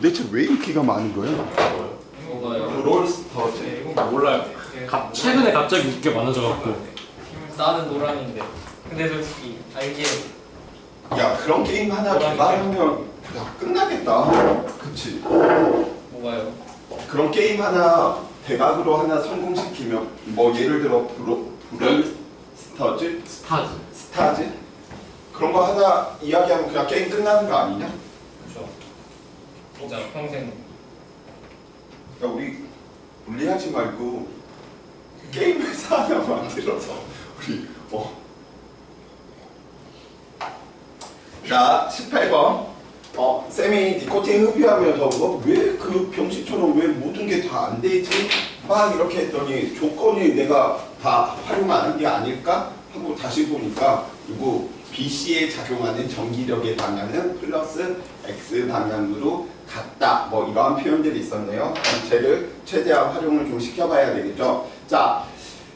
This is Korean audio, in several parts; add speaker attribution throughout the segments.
Speaker 1: 대체 왜 인기가 많은 거야?
Speaker 2: 뭐가요?
Speaker 1: 롤스터즈.
Speaker 3: 이거 몰라요. 최근에 갑자기 인기가 많아져갖고.
Speaker 2: 나는 노랑인데. 근데 솔직히 이게
Speaker 1: 야, 그런 게임 하나 개발하면 야, 끝나겠다. 그치?
Speaker 2: 뭐가요?
Speaker 1: 그런 게임 하나 대박으로 하나 성공시키면 뭐 예를 들어 브롤스터즈? 스타즈? 그런 거 하나 이야기하면 그냥 게임 끝나는 거 아니냐?
Speaker 2: 그렇죠. 진짜 평생.
Speaker 1: 야, 우리 물리하지 말고 게임 회사 하나 만들어서 우리 자, 18번. 쌤이 니코틴 흡입하면서 왜 그 병식처럼 왜 모든 게 다 안 되지? 막 이렇게 했더니 조건이 내가 다 활용 안 한 게 아닐까? 하고 다시 보니까 이거 BC에 작용하는 전기력의 방향은 플러스 X 방향으로 같다. 뭐 이러한 표현들이 있었네요. 전체를 최대한 활용을 좀 시켜봐야 되겠죠. 자,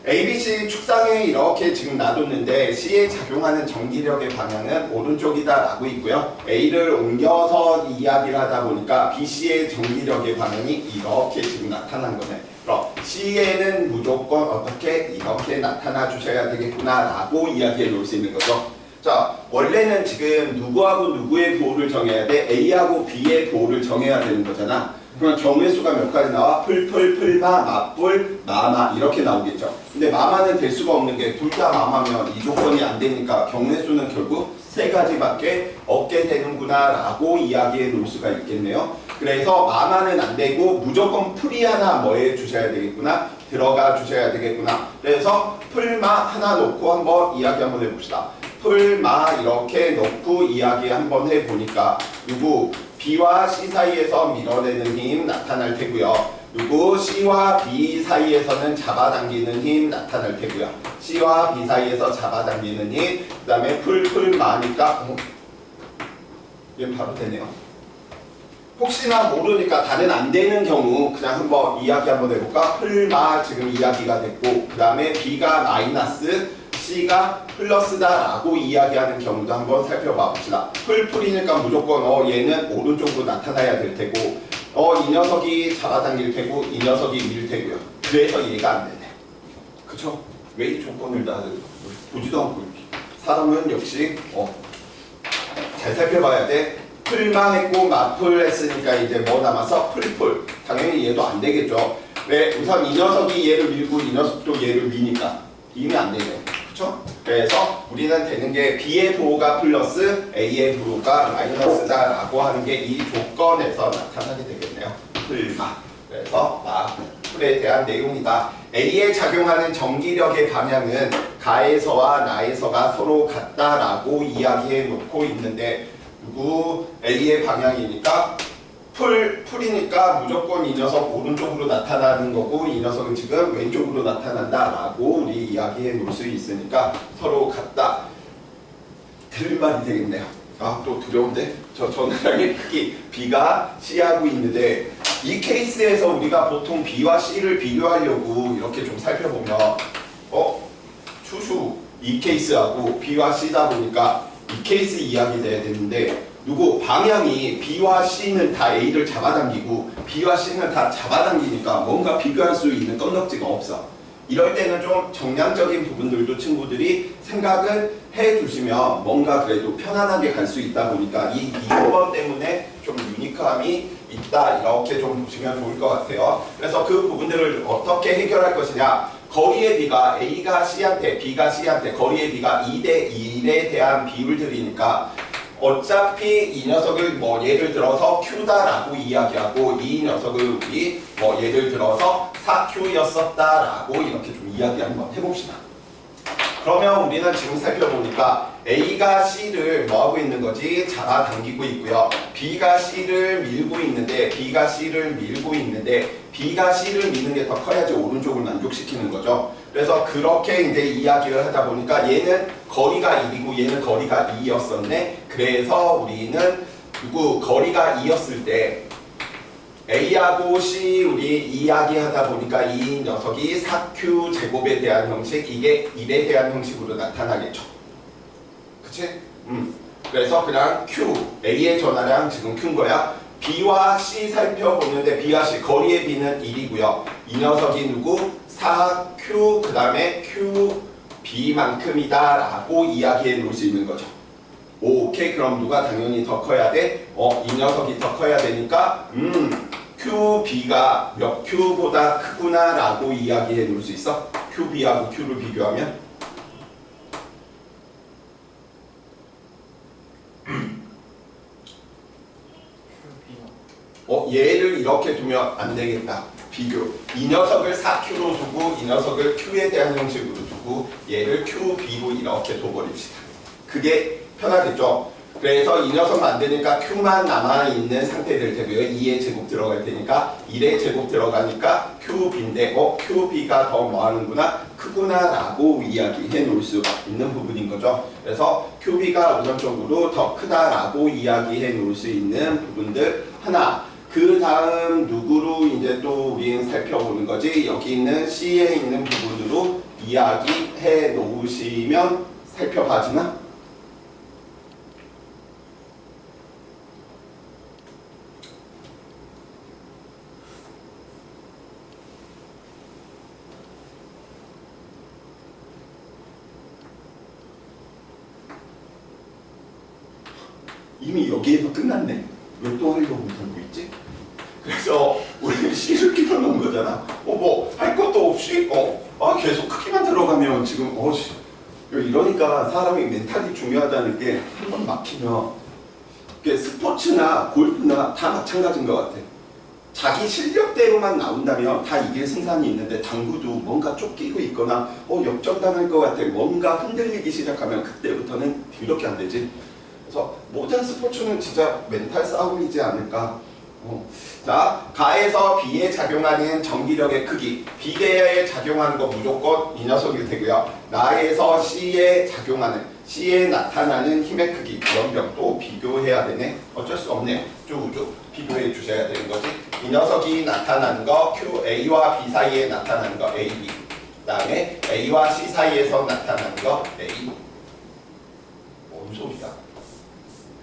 Speaker 1: ABC 축상에 이렇게 지금 놔뒀는데 C에 작용하는 전기력의 방향은 오른쪽이다 라고 있고요. A를 옮겨서 이야기를 하다 보니까 BC의 전기력의 방향이 이렇게 지금 나타난 거네. 그럼 C에는 무조건 어떻게 이렇게 나타나 주셔야 되겠구나 라고 이야기해 놓을 수 있는 거죠. 자, 원래는 지금 누구하고 누구의 보호를 정해야 돼? A하고 B의 보호를 정해야 되는 거잖아. 그럼 경우의 수가 몇 가지 나와? 풀풀, 풀마, 맞불, 마마 이렇게 나오겠죠. 근데 마마는 될 수가 없는 게 둘 다 마마면 이 조건이 안 되니까 경우의 수는 결국 세 가지밖에 없게 되는구나 라고 이야기해 놓을 수가 있겠네요. 그래서 마마는 안 되고 무조건 풀이 하나 뭐 해 주셔야 되겠구나. 들어가 주셔야 되겠구나. 그래서 풀마 하나 놓고 한번 이야기 한번 해봅시다. 풀마 이렇게 놓고 이야기 한번 해보니까 누구 B와 C 사이에서 밀어내는 힘 나타날 테고요. 누구 C와 B 사이에서는 잡아당기는 힘 나타날 테고요. C와 B 사이에서 잡아당기는 힘, 그 다음에 풀마니까 얘 바로 되네요. 혹시나 모르니까 다른 안 되는 경우 그냥 한번 이야기 한번 해볼까? 풀마 지금 이야기가 됐고 그 다음에 B가 마이너스 C가 플러스다 라고 이야기하는 경우도 한번 살펴봐 봅시다. 풀이니까 무조건 얘는 오른쪽으로 나타나야 될 테고 이 녀석이 잡아당길 테고 이 녀석이 밀 테고요. 그래서 얘가 안 되네. 그쵸? 왜 이 조건을 다 보지도 않고 사람은 역시 잘 살펴봐야 돼. 풀만 했고 맞풀 했으니까 이제 뭐 남아서 풀. 당연히 얘도 안 되겠죠. 왜? 우선 이 녀석이 얘를 밀고 이 녀석도 얘를 미니까 이미 안 되네. 그쵸? 그래서 우리는 되는 게 B의 보호가 플러스 A의 보호가 마이너스다 라고 하는 게 이 조건에서 나타나게 되겠네요. 풀마. 그래서 풀에 대한 내용이다. A에 작용하는 전기력의 방향은 가에서와 나에서가 서로 같다라고 이야기해 놓고 있는데 누구 A의 방향이니까 풀이니까 무조건 이 녀석 오른쪽으로 나타나는 거고 이 녀석은 지금 왼쪽으로 나타난다 라고 우리 이야기해 놓을 수 있으니까 서로 같다. 들을 말이 되겠네요. 또 두려운데? 전화량의 크기 B가 C하고 있는데 이 케이스에서 우리가 보통 B와 C를 비교하려고 이렇게 좀 살펴보면 추수 이 케이스하고 B와 C다 보니까 이 케이스 이야기 돼야 되는데 누구 방향이 B와 C는 다 A를 잡아당기고 B와 C는 다 잡아당기니까 뭔가 비교할 수 있는 건덕지가 없어. 이럴 때는 좀 정량적인 부분들도 친구들이 생각을 해주시면 뭔가 그래도 편안하게 갈 수 있다 보니까 이 2번 때문에 좀 유니크함이 있다 이렇게 좀 보시면 좋을 것 같아요. 그래서 그 부분들을 어떻게 해결할 것이냐. 거리의 비가 A가 C한테 B가 C한테 거리의 비가 2대 1에 대한 비율들이니까 어차피 이 녀석을 뭐 예를 들어서 Q다라고 이야기하고 이 녀석을 우리 뭐 예를 들어서 4Q였었다라고 이렇게 좀 이야기 한번 해봅시다. 그러면 우리는 지금 살펴보니까 A가 C를 뭐하고 있는 거지? 잡아당기고 있고요. B가 C를 밀고 있는데 B가 C를 미는 게 더 커야지 오른쪽을 만족시키는 거죠. 그래서 그렇게 이제 이야기를 하다 보니까 얘는 거리가 1이고 얘는 거리가 2였었네. 그래서 우리는 거리가 2였을 때 A하고 C 우리 이야기하다 보니까 이 녀석이 4Q 제곱에 대한 형식 이게 1에 대한 형식으로 나타나겠죠. 그치? 그래서 그냥 Q A의 전하량 지금 Q인 거야. B와 C 살펴보는데 B와 C 거리의 B는 1이고요. 이 녀석이 누구? 4Q 그 다음에 QB만큼이다 라고 이야기해 놓을 수 있는 거죠. 오케이. 그럼 누가 당연히 더 커야 돼? 이 녀석이 더 커야 되니까 QB가 몇 Q보다 크구나 라고 이야기해 놓을 수 있어. QB하고 Q를 비교하면 얘를 이렇게 두면 안 되겠다. 비교. 이 녀석을 4Q로 두고 이 녀석을 Q에 대한 형식으로 두고 얘를 QB로 이렇게 둬버립시다. 그게 편하겠죠. 그래서 이 녀석 만드니까 Q만 남아있는 상태될 테고요. 2의 제곱 들어갈 테니까 1의 제곱 들어가니까 QB인데 QB가 더 뭐하는구나? 크구나 라고 이야기해 놓을 수 있는 부분인 거죠. 그래서 QB가 우선적으로 더 크다라고 이야기해 놓을 수 있는 부분들 하나. 그 다음 누구로 이제 또 우린 살펴보는 거지? 여기 있는 C에 있는 부분으로 이야기해 놓으시면 살펴봐지나? 이미 여기에서 끝났네. 왜 또 하려고 못하고 있지? 그래서 우리는 C를 끼워놓은 거잖아. 뭐 할 것도 없이 계속 크기만 들어가면 지금 이러니까 사람이 멘탈이 중요하다는 게 한 번 막히면 스포츠나 골프나 다 마찬가지인 것 같아. 자기 실력대로만 나온다면 다 이길 승산이 있는데 당구도 뭔가 쫓기고 있거나 역전당할 것 같아. 뭔가 흔들리기 시작하면 그때부터는 이렇게 안 되지. 그래서 모든 스포츠는 진짜 멘탈 싸움이지 않을까. 자, 가에서 B에 작용하는 전기력의 크기. B에 작용하는 거 무조건 이 녀석일 테고요. 나에서 C에 작용하는, C에 나타나는 힘의 크기. 이런 병도 비교해야 되네. 어쩔 수 없네요. 쭉 비교해 주셔야 되는 거지. 이 녀석이 나타나는 거 A와 B 사이에 나타나는 거 AB. 그 다음에 A와 C 사이에서 나타나는 거 A. 뭔 소리야?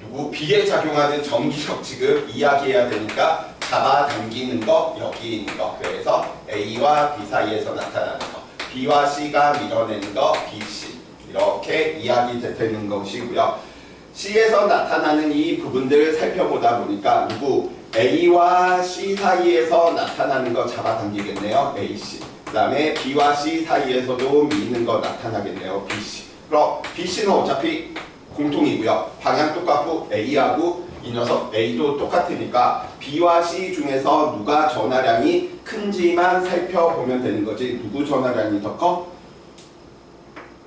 Speaker 1: 누구 B에 작용하는 전기력 지금 이야기해야 되니까 잡아당기는 거 여기 있는 거. 그래서 A와 B 사이에서 나타나는 거, B와 C가 밀어내는 거 BC 이렇게 이야기되는 것이고요. C에서 나타나는 이 부분들을 살펴보다 보니까 누구 A와 C 사이에서 나타나는 거 잡아당기겠네요. AC. 그 다음에 B와 C 사이에서도 미는 거 나타나겠네요. BC. 그럼 BC는 어차피 공통이고요. 방향 똑같고 A하고 이 녀석 A도 똑같으니까 B와 C 중에서 누가 전하량이 큰지만 살펴보면 되는 거지. 누구 전하량이 더 커?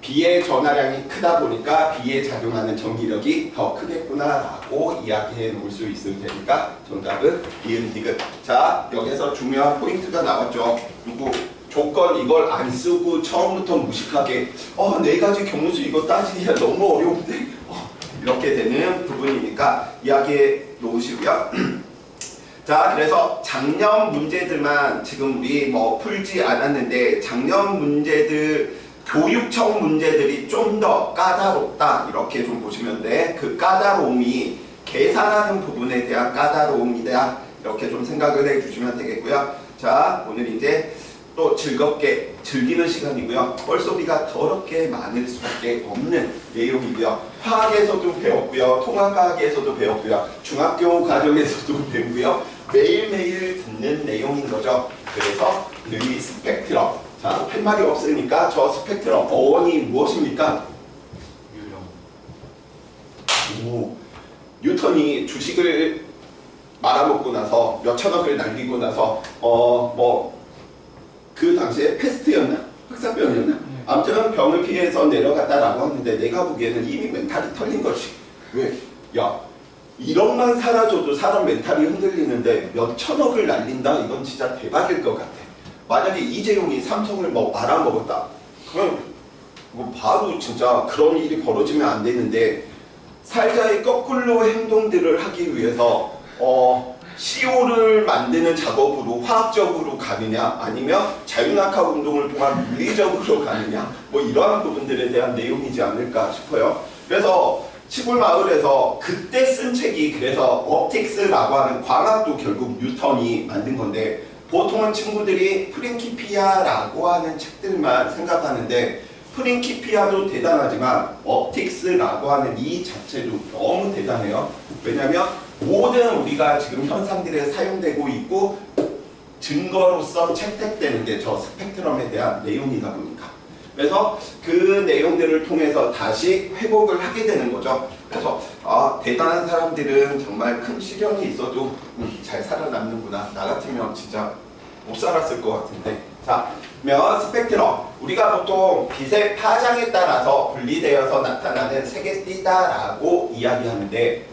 Speaker 1: B의 전하량이 크다 보니까 B에 작용하는 전기력이 더 크겠구나 라고 이야기해 놓을 수 있을 테니까 정답은 이은 디귿. 자, 여기서 중요한 포인트가 나왔죠. 누구? 조건 이걸 안 쓰고 처음부터 무식하게 네 가지 경우수 이거 따지기가 너무 어려운데 이렇게 되는 부분이니까 이야기해 놓으시고요. 자, 그래서 작년 문제들만 지금 우리 풀지 않았는데 작년 문제들 교육청 문제들이 좀 더 까다롭다 이렇게 좀 보시면 돼. 그 까다로움이 계산하는 부분에 대한 까다로움이다 이렇게 좀 생각을 해주시면 되겠고요. 자, 오늘 이제 또 즐겁게 즐기는 시간이고요. 뻘소리가 더럽게 많을 수밖에 없는 내용이고요. 화학에서도 배웠고요. 통합과학에서도 배웠고요. 중학교 과정에서도 배우고요. 매일매일 듣는 내용인 거죠. 그래서 이 스펙트럼. 자, 할 말이 없으니까 저 스펙트럼 어원이 무엇입니까? 유령. 뉴턴이 주식을 말아먹고 나서 몇천억을 날리고 나서 그 당시에 패스트였나? 흑사병이었나? 아무튼 병을 피해서 내려갔다라고 하는데 내가 보기에는 이미 멘탈이 털린 것이. 왜? 야, 1억만 사라져도 사람 멘탈이 흔들리는데 몇천억을 날린다? 이건 진짜 대박일 것 같아. 만약에 이재용이 삼성을 말아먹었다. 그럼 바로 진짜 그런 일이 벌어지면 안 되는데 살자의 거꾸로 행동들을 하기 위해서 CO를 만드는 작업으로 화학적으로 가느냐 아니면 자유낙하 운동을 통한 물리적으로 가느냐 이러한 부분들에 대한 내용이지 않을까 싶어요. 그래서 시골 마을에서 그때 쓴 책이 그래서 업틱스라고 하는 광학도 결국 뉴턴이 만든 건데 보통은 친구들이 프린키피아라고 하는 책들만 생각하는데 프린키피아도 대단하지만 업틱스라고 하는 이 자체도 너무 대단해요. 왜냐하면 모든 우리가 지금 현상들에 사용되고 있고 증거로서 채택되는 게 저 스펙트럼에 대한 내용이다 보니까 그래서 그 내용들을 통해서 다시 회복을 하게 되는 거죠. 그래서 대단한 사람들은 정말 큰 시련이 있어도 잘 살아남는구나. 나 같으면 진짜 못 살았을 것 같은데. 자, 그러면 스펙트럼 우리가 보통 빛의 파장에 따라서 분리되어서 나타나는 세계띠다라고 이야기하는데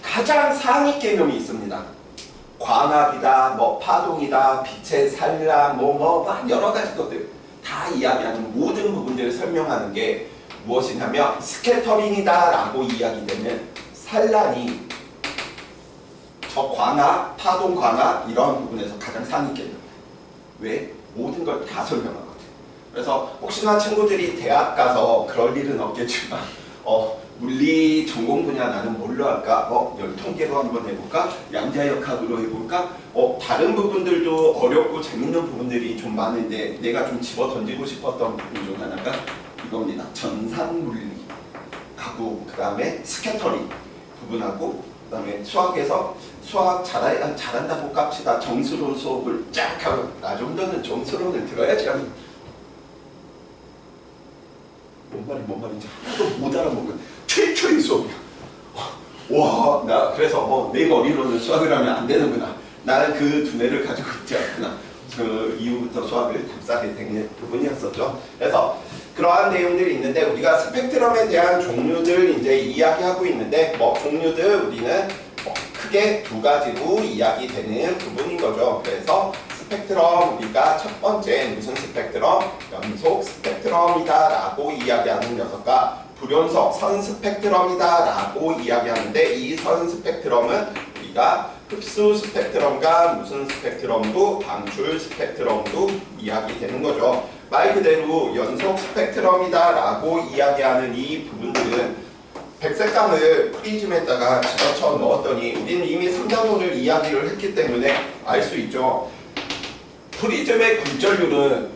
Speaker 1: 가장 상위 개념이 있습니다. 광합이다, 뭐 파동이다, 빛의 산란, 막 여러 가지 것들 다 이야기하는 모든 부분들을 설명하는 게 무엇이냐면 스캐터링이다라고 이야기되는 산란이 저 광합, 파동 광합 이런 부분에서 가장 상위 개념. 왜? 모든 걸 다 설명하거든. 그래서 혹시나 친구들이 대학 가서 그럴 일은 없겠지만 물리 전공 분야 나는 뭘로 할까? 열통계로 한번 해볼까? 양자역학으로 해볼까? 다른 부분들도 어렵고 재밌는 부분들이 좀 많은데 내가 좀 집어 던지고 싶었던 부분 중 하나가 이겁니다. 전산물리하고 그 다음에 스캐터링 부분하고 그 다음에 수학에서 수학 잘한다고 깝시다. 정수론 수업을 쫙 하고 나 정도는 정수론을 들어야지 하는 뭔 말인지 하나도 못 알아먹은 최초의 수업이야. 와, 나 그래서 내 머리로는 수학을 하면 안 되는구나. 나는 그 두뇌를 가지고 있지 않구나. 그 이후부터 수학을 답사하게 된 부분이었었죠. 그래서 그러한 내용들이 있는데 우리가 스펙트럼에 대한 종류들 이제 이야기하고 있는데 종류들 우리는 크게 두 가지로 이야기되는 부분인 거죠. 그래서 스펙트럼 우리가 첫 번째 무슨 스펙트럼? 연속 스펙트럼이다 라고 이야기하는 녀석과 불연속 선 스펙트럼이다 라고 이야기하는데 이 선 스펙트럼은 우리가 흡수 스펙트럼과 무슨 스펙트럼도 방출 스펙트럼도 이야기되는 거죠. 말 그대로 연속 스펙트럼이다 라고 이야기하는 이 부분들은 백색감을 프리즘에다가 집어쳐 넣었더니 우리는 이미 3단원을 이야기를 했기 때문에 알 수 있죠. 프리즘의 굴절률은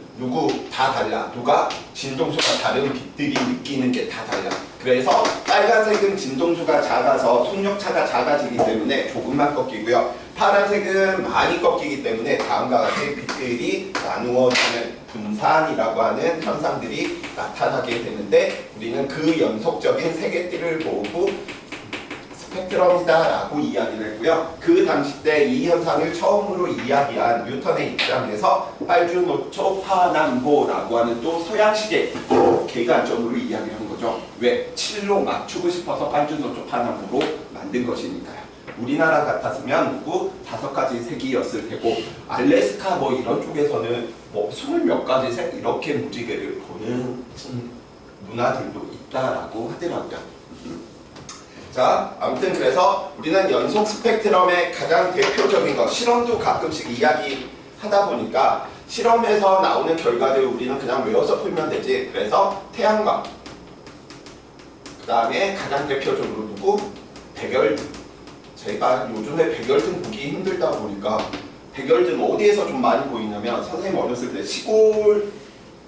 Speaker 1: 다 달라. 누가? 진동수가 다른 빛들이 느끼는 게 다 달라. 그래서 빨간색은 진동수가 작아서 속력차가 작아지기 때문에 조금만 꺾이고요. 파란색은 많이 꺾이기 때문에 다음과 같이 빛들이 나누어지는 분산이라고 하는 현상들이 나타나게 되는데 우리는 그 연속적인 세계띠를 모으고 스펙트럼이다 라고 이야기를 했고요. 그 당시 때 이 현상을 처음으로 이야기한 뉴턴의 입장에서 빨주노초 파남보라고 하는 또 서양식의 개관점으로 이야기를 한 거죠. 왜? 7로 맞추고 싶어서 빨주노초 파남보로 만든 것이니까요. 우리나라 같았으면 5가지 색이었을 테고 알래스카 이런 쪽에서는 20몇 가지 색 이렇게 무지개를 보는 문화들도 있다라고 하더라고요. 자, 아무튼 그래서 우리는 연속 스펙트럼의 가장 대표적인 것, 실험도 가끔씩 이야기하다 보니까 실험에서 나오는 결과들 우리는 그냥 외워서 풀면 되지. 그래서 태양광, 그 다음에 가장 대표적으로 백열등. 제가 요즘에 백열등 보기 힘들다 보니까 백열등 어디에서 좀 많이 보이냐면 선생님 어렸을 때 시골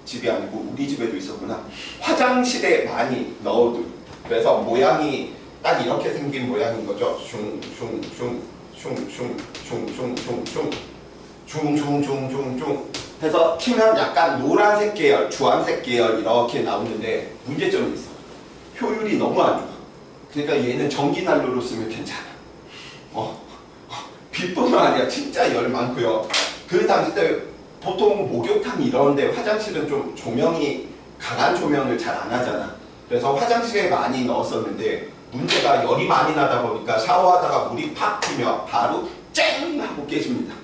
Speaker 1: 집이 아니고 우리 집에도 있었구나. 화장실에 많이 넣어둔. 그래서 모양이 딱 이렇게 생긴 모양인 거죠. 슝슝슝슝슝슝슝슝슝슝 해서 치면 약간 노란색 계열, 주황색 계열 이렇게 나오는데 문제점이 있어. 효율이 너무 안 좋아. 그러니까 얘는 전기난로로 쓰면 괜찮아. 빛뿐만 아니라 진짜 열 많고요. 그 당시 때 보통 목욕탕 이런데 화장실은 좀 조명이 강한 조명을 잘 안 하잖아. 그래서 화장실에 많이 넣었었는데 문제가 열이 많이 나다 보니까 샤워하다가 물이 팍 튀면 바로 쨍 하고 깨집니다.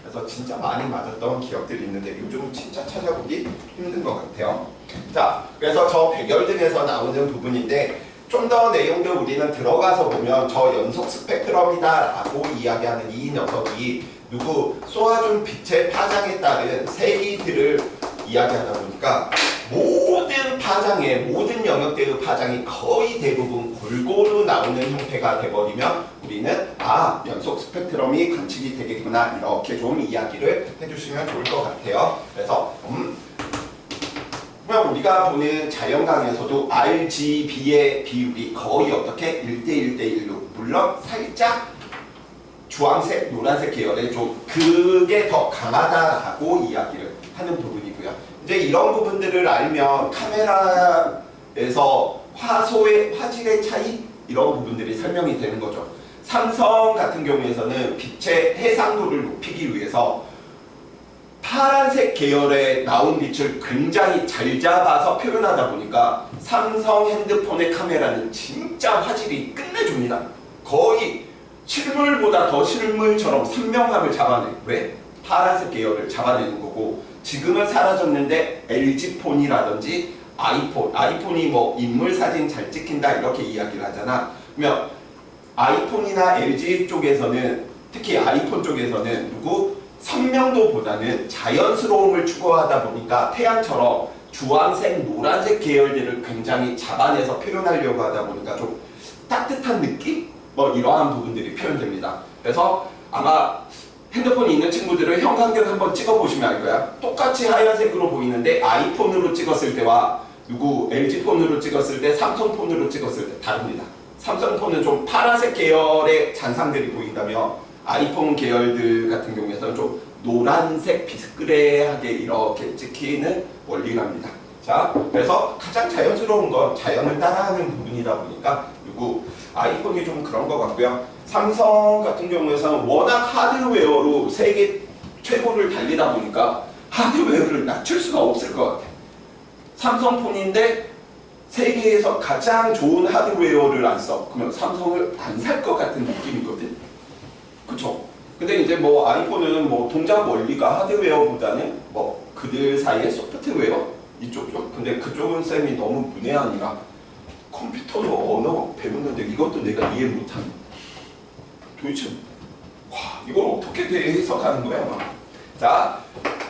Speaker 1: 그래서 진짜 많이 맞았던 기억들이 있는데 요즘은 진짜 찾아보기 힘든 것 같아요. 자, 그래서 저 백열등에서 나오는 부분인데 좀 더 내용들 우리는 들어가서 보면 저 연속 스펙트럼이다 라고 이야기하는 이 녀석이 쏘아준 빛의 파장에 따른 세기들을 이야기하다 보니까 모든 파장의 모든 영역대의 파장이 거의 대부분 골고루 나오는 형태가 돼버리면 우리는 연속 스펙트럼이 관측이 되겠구나 이렇게 좀 이야기를 해주시면 좋을 것 같아요. 그래서 그러면 우리가 보는 자연광에서도 RGB의 비율이 거의 어떻게 1대1대1로 물론 살짝 주황색, 노란색 계열의 좀 그게 더 강하다라고 이야기를 하는 부분이고요. 이제 이런 부분들을 알면 카메라에서 화질의 차이 이런 부분들이 설명이 되는 거죠. 삼성 같은 경우에서는 빛의 해상도를 높이기 위해서 파란색 계열의 나온 빛을 굉장히 잘 잡아서 표현하다 보니까 삼성 핸드폰의 카메라는 진짜 화질이 끝내줍니다. 거의 실물보다 더 실물처럼 선명함을 잡아내. 왜? 파란색 계열을 잡아내는 거고 지금은 사라졌는데 LG폰이라든지 아이폰이 뭐 인물 사진 잘 찍힌다 이렇게 이야기를 하잖아. 그러면 아이폰이나 LG 쪽에서는 특히 아이폰 쪽에서는 선명도보다는 자연스러움을 추구하다 보니까 태양처럼 주황색, 노란색 계열들을 굉장히 잡아내서 표현하려고 하다 보니까 좀 따뜻한 느낌? 뭐 이러한 부분들이 표현됩니다. 그래서 아마 핸드폰이 있는 친구들은 형광등 한번 찍어보시면 알 거야. 똑같이 하얀색으로 보이는데 아이폰으로 찍었을 때와 LG폰으로 찍었을 때, 삼성폰으로 찍었을 때 다릅니다. 삼성폰은 좀 파란색 계열의 잔상들이 보인다면 아이폰 계열들 같은 경우에는 좀 노란색 비스크레하게 이렇게 찍히는 원리랍니다. 자, 그래서 가장 자연스러운 건 자연을 따라하는 부분이다 보니까 아이폰이 좀 그런 것 같고요. 삼성 같은 경우에서는 워낙 하드웨어로 세계 최고를 달리다 보니까 하드웨어를 낮출 수가 없을 것 같아요. 삼성폰인데 세계에서 가장 좋은 하드웨어를 안 써. 그러면 삼성을 안 살 것 같은 느낌이거든. 그쵸? 근데 이제 뭐 아이폰은 뭐 동작 원리가 하드웨어보다는 뭐 그들 사이의 소프트웨어 이쪽 쪽. 근데 그쪽은 쌤이 너무 문외한이라 컴퓨터로 언어 배우는데 이것도 내가 이해 못하는. 도대체 이걸 어떻게 해석하는 거야? 자,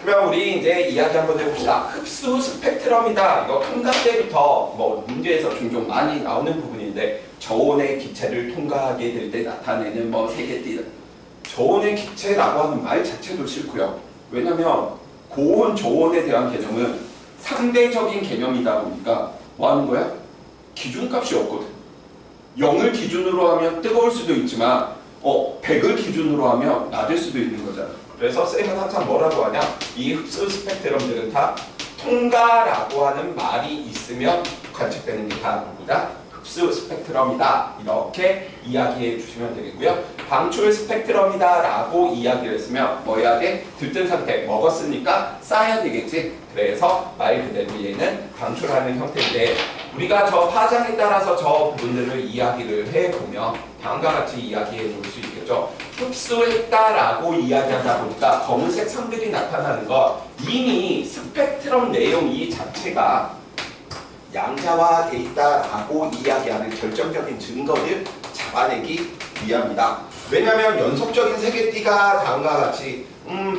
Speaker 1: 그러면 우리 이제 이야기 한번 해봅시다. 흡수 스펙트럼이다. 이거 통과 때부터 뭐 문제에서 종종 많이 나오는 부분인데 저온의 기체를 통과하게 될 때 나타내는 뭐 세계띠. 저온의 기체라고 하는 말 자체도 싫고요. 왜냐면 고온, 저온에 대한 개념은 상대적인 개념이다 보니까 뭐 하는 거야? 기준값이 없거든. 0을 기준으로 하면 뜨거울 수도 있지만 100을 기준으로 하면 낮을 수도 있는 거잖아. 그래서 쌤은 항상 뭐라고 하냐? 이 흡수 스펙트럼들은 다 통과라고 하는 말이 있으면 관측되는 게 다 누구다? 흡수 스펙트럼이다. 이렇게 이야기해 주시면 되겠고요. 방출 스펙트럼이다 라고 이야기를 했으면 뭐 해야 돼? 들뜬 상태 먹었으니까 쌓아야 되겠지. 그래서 말 그대로 얘는 방출하는 형태인데 우리가 저 파장에 따라서 저 부분들을 이야기를 해보면 다음과 같이 이야기해 볼 수 있겠죠. 흡수했다라고 이야기하다 보니까 검은색 선들이 나타나는 거 이미 스펙트럼 내용 이 자체가 양자화돼 있다라고 이야기하는 결정적인 증거를 잡아내기 위함이다. 왜냐하면 연속적인 세계띠가 다음과 같이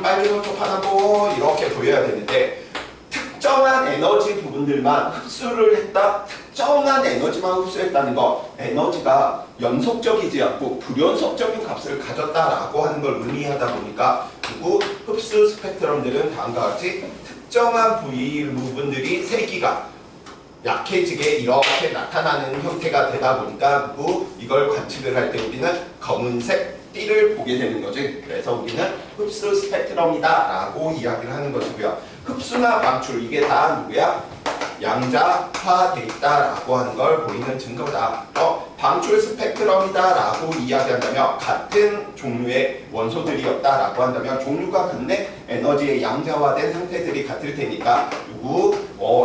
Speaker 1: 빨주노초 파란보 이렇게 보여야 되는데 특정한 에너지 부분들만 흡수를 했다, 특정한 에너지만 흡수했다는 거 에너지가 연속적이지 않고 불연속적인 값을 가졌다라고 하는 걸 의미하다 보니까 흡수 스펙트럼들은 다음과 같이 특정한 부분들이 세기가 약해지게 이렇게 나타나는 형태가 되다 보니까 이걸 관측을 할 때 우리는 검은색 띠를 보게 되는 거지. 그래서 우리는 흡수 스펙트럼이다 라고 이야기를 하는 것이고요. 흡수나 방출 이게 다 누구야? 양자화돼 있다라고 하는 걸 보이는 증거다. 방출 스펙트럼이다라고 이야기한다면 같은 종류의 원소들이었다라고 한다면 종류가 같네 에너지의 양자화된 상태들이 같을 테니까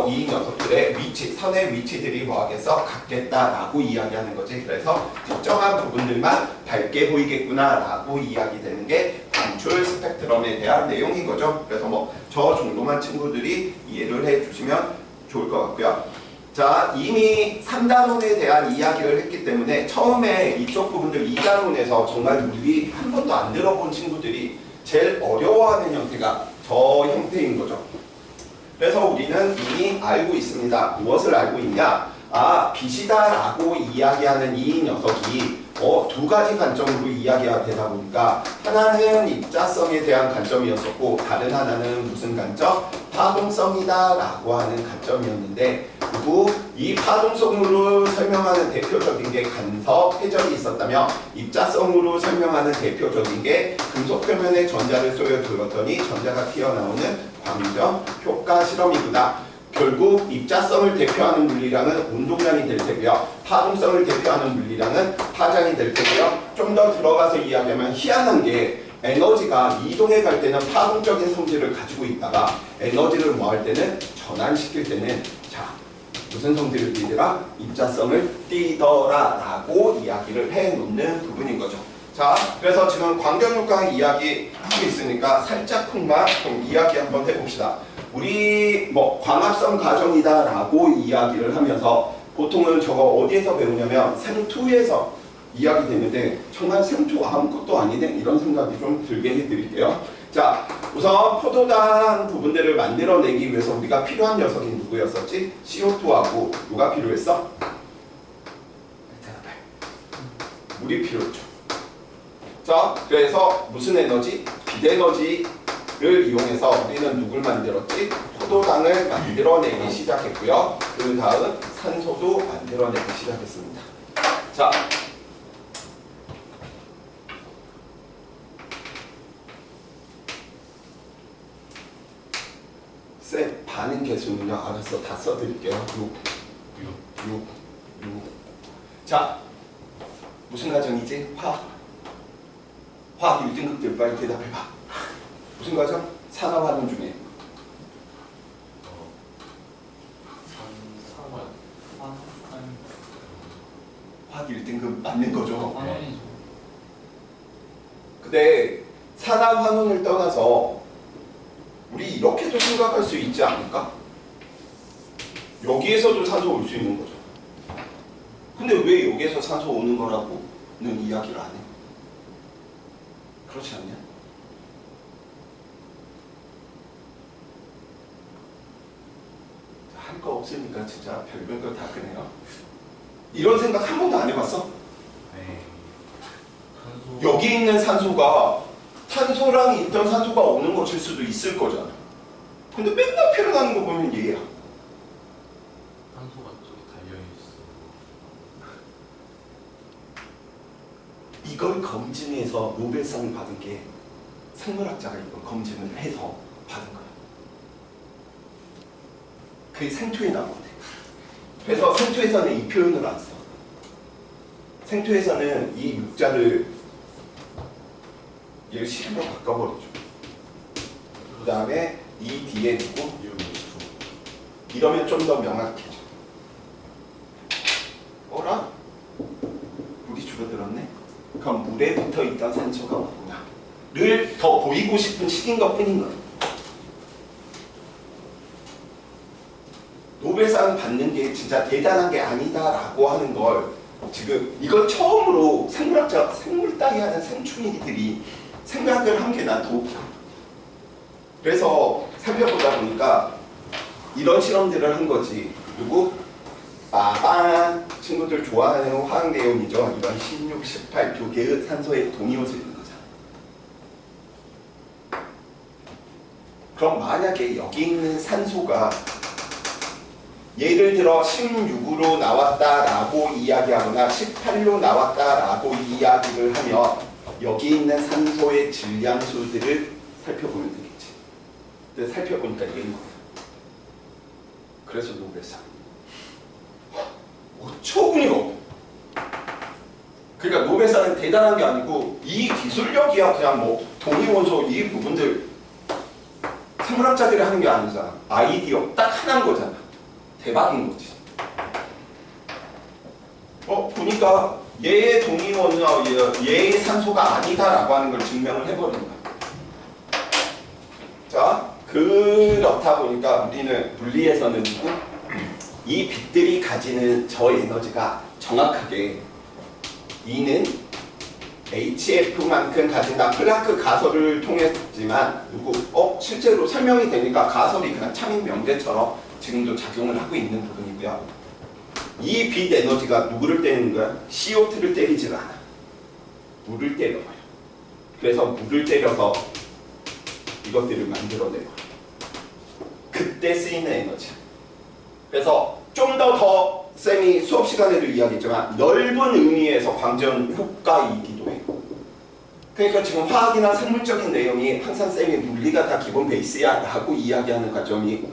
Speaker 1: 이 녀석들의 위치, 선의 위치들이 뭐하겠어? 같겠다라고 이야기하는 거지. 그래서 특정한 부분들만 밝게 보이겠구나라고 이야기되는 게 방출 스펙트럼에 대한 내용인 거죠. 그래서 뭐 저 정도만 친구들이 이해를 해주시면 좋을 것 같고요. 자, 이미 3단원에 대한 이야기를 했기 때문에 처음에 이쪽 부분들 2단원에서 정말 우리 한 번도 안 들어본 친구들이 제일 어려워하는 형태가 저 형태인 거죠. 그래서 우리는 이미 알고 있습니다. 무엇을 알고 있냐? 아, 빛이다라고 이야기하는 이 녀석이 두 가지 관점으로 이야기가 되다 보니까 하나는 입자성에 대한 관점이었었고 다른 하나는 무슨 관점? 파동성이다라고 하는 관점이었는데 그리고 이 파동성으로 설명하는 대표적인 게 간섭, 회전이 있었다면 입자성으로 설명하는 대표적인 게 금속 표면에 전자를 쏘여 들었더니 전자가 튀어나오는 광점 효과 실험이구나. 결국 입자성을 대표하는 물리량은 운동량이 될 테고요. 파동성을 대표하는 물리량은 파장이 될 테고요. 좀 더 들어가서 이야기하면 희한한 게 에너지가 이동해 갈 때는 파동적인 성질을 가지고 있다가 에너지를 뭐 할 때는 전환시킬 때는 자 무슨 성질을 띠더라? 입자성을 띠더라 라고 이야기를 해놓는 부분인 거죠. 자, 그래서 지금 광경효과 이야기하고 있으니까 살짝쿵만 좀 이야기 한번 해봅시다. 우리 뭐 광합성 과정이다 라고 이야기를 하면서 보통은 저거 어디에서 배우냐면 생투에서 이야기되는데 정말 생투 아무것도 아니네 이런 생각이 좀 들게 해드릴게요. 자, 우선 포도당 부분들을 만들어내기 위해서 우리가 필요한 녀석이 누구였었지? CO2하고 누가 필요했어? 물이 필요했죠. 자, 그래서 무슨 에너지? 빛에너지를 이용해서 우리는 누굴 만들었지? 포도당을 만들어내기 시작했고요. 그 다음 산소도 만들어내기 시작했습니다. 자, 쌤, 반응 개수는요? 알았어, 다 써드릴게요. 6. 자, 무슨 과정이지? 화학 1등급들 빨리 대답해봐. 무슨 과정? 산화환원 중에 화학 1등급 맞는 거죠. 근데 산화환원을 떠나서 우리 이렇게도 생각할 수 있지 않을까? 여기에서도 산소 올 수 있는 거죠. 근데 왜 여기에서 산소 오는 거라고는 이야기를 안 해? 그렇지 않냐? 할 거 없으니까 진짜 별별 거 다 끄네요. 이런 생각 한 번도 안 해봤어?
Speaker 3: 네.
Speaker 1: 여기 있는 산소가 탄소랑 있던 산소가 오는 것일 수도 있을 거잖아. 근데 맨날 표현하는 거 보면 얘야.
Speaker 3: 산소가 저기 달려있어.
Speaker 1: 이걸 검증해서 노벨상을 받은 게 생물학자가 이걸 검증을 해서 받은 거야. 그게 생투에 나오거든. 그래서 생투에서는 이 표현을 안 써. 생투에서는 이 육자를 얘를 실로 바꿔버리죠. 그 다음에 이 뒤에 두고 이러면 좀 더 명확해져. 어라? 물이 줄어들었네? 그럼 물에 붙어있던 산소가 뭐구나 를 더 보이고 싶은 식인 것 뿐인 거예요. 노벨상 받는 게 진짜 대단한 게 아니다라고 하는 걸 지금 이걸 처음으로 생물학자, 생물 따위 하는 생충이들이 생각을 한 게 난 더 웃겨. 그래서 살펴보다 보니까 이런 실험들을 한 거지. 그리고 빠방 친구들 좋아하는 화학 내용이죠. 이런 16, 18 두 개의 산소의 동이온을 있는 거잖아. 그럼 만약에 여기 있는 산소가 예를 들어 16으로 나왔다라고 이야기하거나 18로 나왔다라고 이야기를 하면 여기 있는 산소의 질량수들을 살펴보면 되겠지. 근데 살펴보니까 얘인 거야. 그래서 노벨상. 어처구니가 없어. 그러니까 노벨상은 대단한 게 아니고 이 기술력이야. 그냥 뭐 동위원소 이 부분들 생물학자들이 하는 게 아니잖아. 아이디어 딱 하나인 거잖아. 대박인 거지. 보니까 얘의 동위원소와 얘의 산소가 아니다라고 하는 걸 증명을 해버린 거야. 자, 그렇다 보니까 우리는 물리에서는 이 빛들이 가지는 저 에너지가 정확하게 E는 HF만큼 가진다. 플랑크 가설을 통했지만 실제로 설명이 되니까 가설이 그냥 참인 명제처럼 지금도 작용을 하고 있는 부분이고요. 이 빛 에너지가 누구를 때리는 거야? CO2를 때리질 않아. 물을 때려요. 그래서 물을 때려서 이것들을 만들어내요. 그때 쓰이는 에너지야. 그래서 좀 더 쌤이 수업 시간에도 이야기했지만 넓은 의미에서 광전 효과이기도 해요. 그러니까 지금 화학이나 생물적인 내용이 항상 쌤이 물리가 다 기본 베이스야 라고 이야기하는 과정이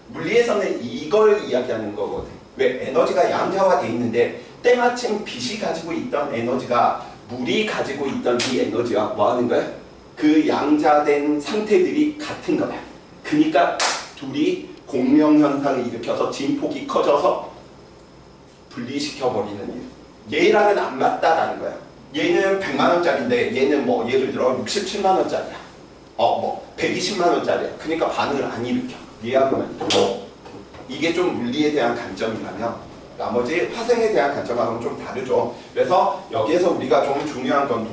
Speaker 1: 물리에서는 이걸 이야기하는 거거든. 왜? 에너지가 양자화되어 있는데 때마침 빛이 가지고 있던 에너지가 물이 가지고 있던 이 에너지와 뭐 하는 거야? 그 양자된 상태들이 같은 거야. 그러니까 둘이 공명현상을 일으켜서 진폭이 커져서 분리시켜버리는 일. 얘랑은 안 맞다라는 거야. 얘는 100만원짜리인데 얘는 뭐 예를 들어 67만원짜리야. 120만원짜리야. 그러니까 반응을 안 일으켜. 얘하고는 이게 좀 물리에 대한 관점이라면 나머지 화생에 대한 관점하고는 좀 다르죠. 그래서 여기에서 우리가 좀 중요한 건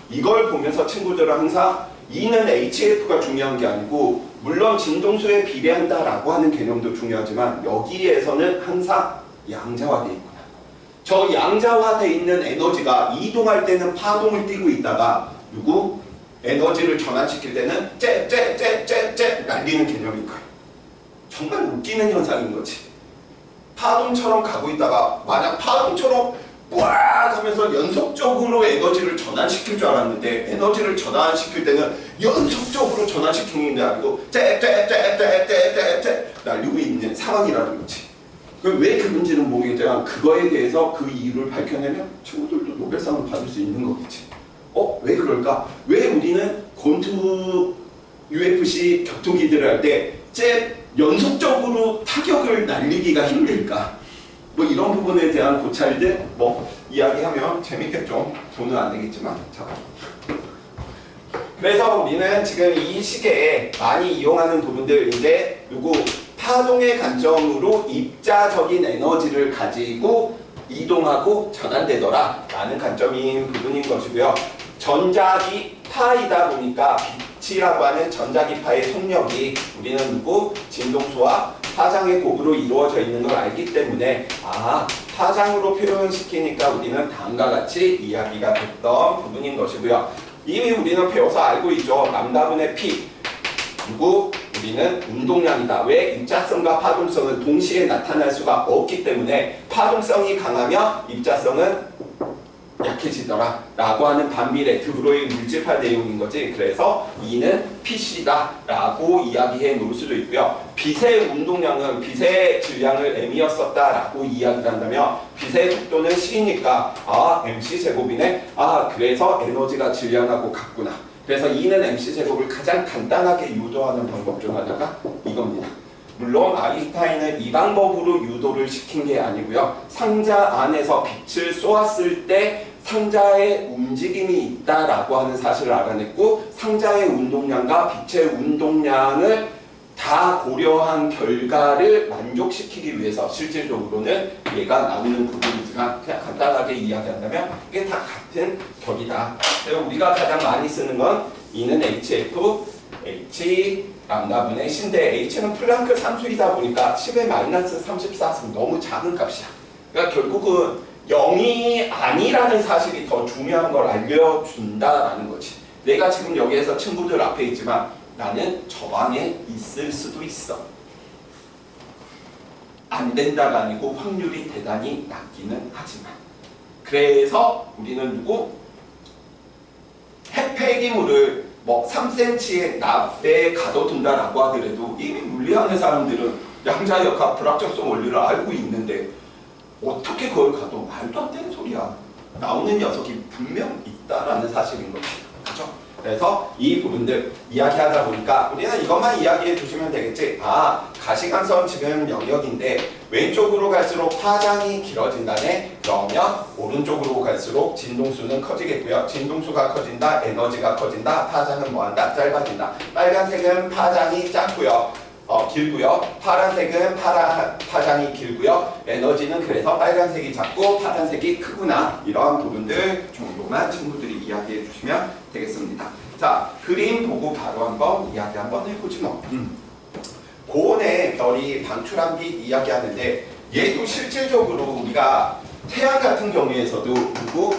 Speaker 1: 이걸 보면서 친구들은 항상 E는 HF가 중요한 게 아니고 물론 진동수에 비례한다라고 하는 개념도 중요하지만 여기에서는 항상 양자화되어 있구나. 저 양자화되어 있는 에너지가 이동할 때는 파동을 띠고 있다가 에너지를 전환시킬 때는 째 날리는 개념일 거예요. 정말 웃기는 현상인 거지. 파동처럼 가고 있다가 만약 파동처럼 꽉 하면서 연속적으로 에너지를 전환시킬 줄 알았는데 에너지를 전환시킬 때는 연속적으로 전환시키는 게 아니고 째 날리고 있는 상황이라는 거지. 왜 그런지는 모르겠지만 그거에 대해서 그 이유를 밝혀내면 친구들도 노벨상을 받을 수 있는 거겠지. 왜 그럴까? 왜 우리는 권투 UFC 격투기들을 할 때 연속적으로 타격을 날리기가 힘들까? 뭐 이런 부분에 대한 고찰들 이야기하면 재밌겠죠. 돈은 안 되겠지만. 자. 그래서 우리는 지금 이 시계에 많이 이용하는 부분들인데 파동의 관점으로 입자적인 에너지를 가지고 이동하고 전환되더라 라는 관점인 부분인 것이고요. 전자기 파이다 보니까 빛이라고 하는 전자기파의 속력이 우리는 진동수와 파장의 곱으로 이루어져 있는 걸 알기 때문에 파장으로 표현시키니까 우리는 다음과 같이 이야기가 됐던 부분인 것이고요. 이미 우리는 배워서 알고 있죠. 람다분의 P 우리는 운동량이다. 왜? 입자성과 파동성은 동시에 나타날 수가 없기 때문에 파동성이 강하면 입자성은 약해지더라 라고 하는 반비례 드브로이 물질파 내용인 거지. 그래서 E는 PC다 라고 이야기해 놓을 수도 있고요. 빛의 운동량은 빛의 질량을 M이었었다 라고 이야기를 한다면 빛의 속도는 C니까 MC 제곱이네. 그래서 에너지가 질량하고 같구나. 그래서 E는 MC 제곱을 가장 간단하게 유도하는 방법 중 하나가 이겁니다. 물론 아인슈타인은 이 방법으로 유도를 시킨 게 아니고요. 상자 안에서 빛을 쏘았을 때 상자에 움직임이 있다라고 하는 사실을 알아냈고 상자의 운동량과 빛의 운동량을 다 고려한 결과를 만족시키기 위해서 실질적으로는 얘가 나오는 부분이지만 그냥 간단하게 이야기한다면 이게 다 같은 결이다. 그래서 우리가 가장 많이 쓰는 건 E는 HF, H 람다분의 C인데 H는 플랑크 함수이다 보니까 10의 마이너스 34는 너무 작은 값이야. 그러니까 결국은 0이 아니라는 사실이 더 중요한 걸 알려준다라는 거지. 내가 지금 여기에서 친구들 앞에 있지만 나는 저 방에 있을 수도 있어. 안 된다가 아니고 확률이 대단히 낮기는 하지만. 그래서 우리는 핵폐기물을 3cm의 납에 가둬둔다라고 하더라도 이미 물리하는 사람들은 양자역학 불확정성 원리를 알고 있는데 어떻게 그걸 가둬? 말도 안 되는 소리야. 나오는 녀석이 분명 있다라는 사실인 거지. 그렇죠? 그래서 이 부분들 이야기하다 보니까 우리는 이것만 이야기해 주시면 되겠지. 가시광선 지금 영역인데 왼쪽으로 갈수록 파장이 길어진다네. 그러면 오른쪽으로 갈수록 진동수는 커지겠고요. 진동수가 커진다, 에너지가 커진다, 파장은 뭐한다? 짧아진다. 빨간색은 파장이 작고요. 길고요. 파란색은 파장이 길고요. 에너지는 그래서 빨간색이 작고 파란색이 크구나. 이러한 부분들 정도만 친구들이 이야기해 주시면 되겠습니다. 자, 그림 보고 바로 한번 이야기 한번 해보지 뭐. 고온의 별이 방출한 빛 이야기하는데 얘도 실질적으로 우리가 태양 같은 경우에서도 그리고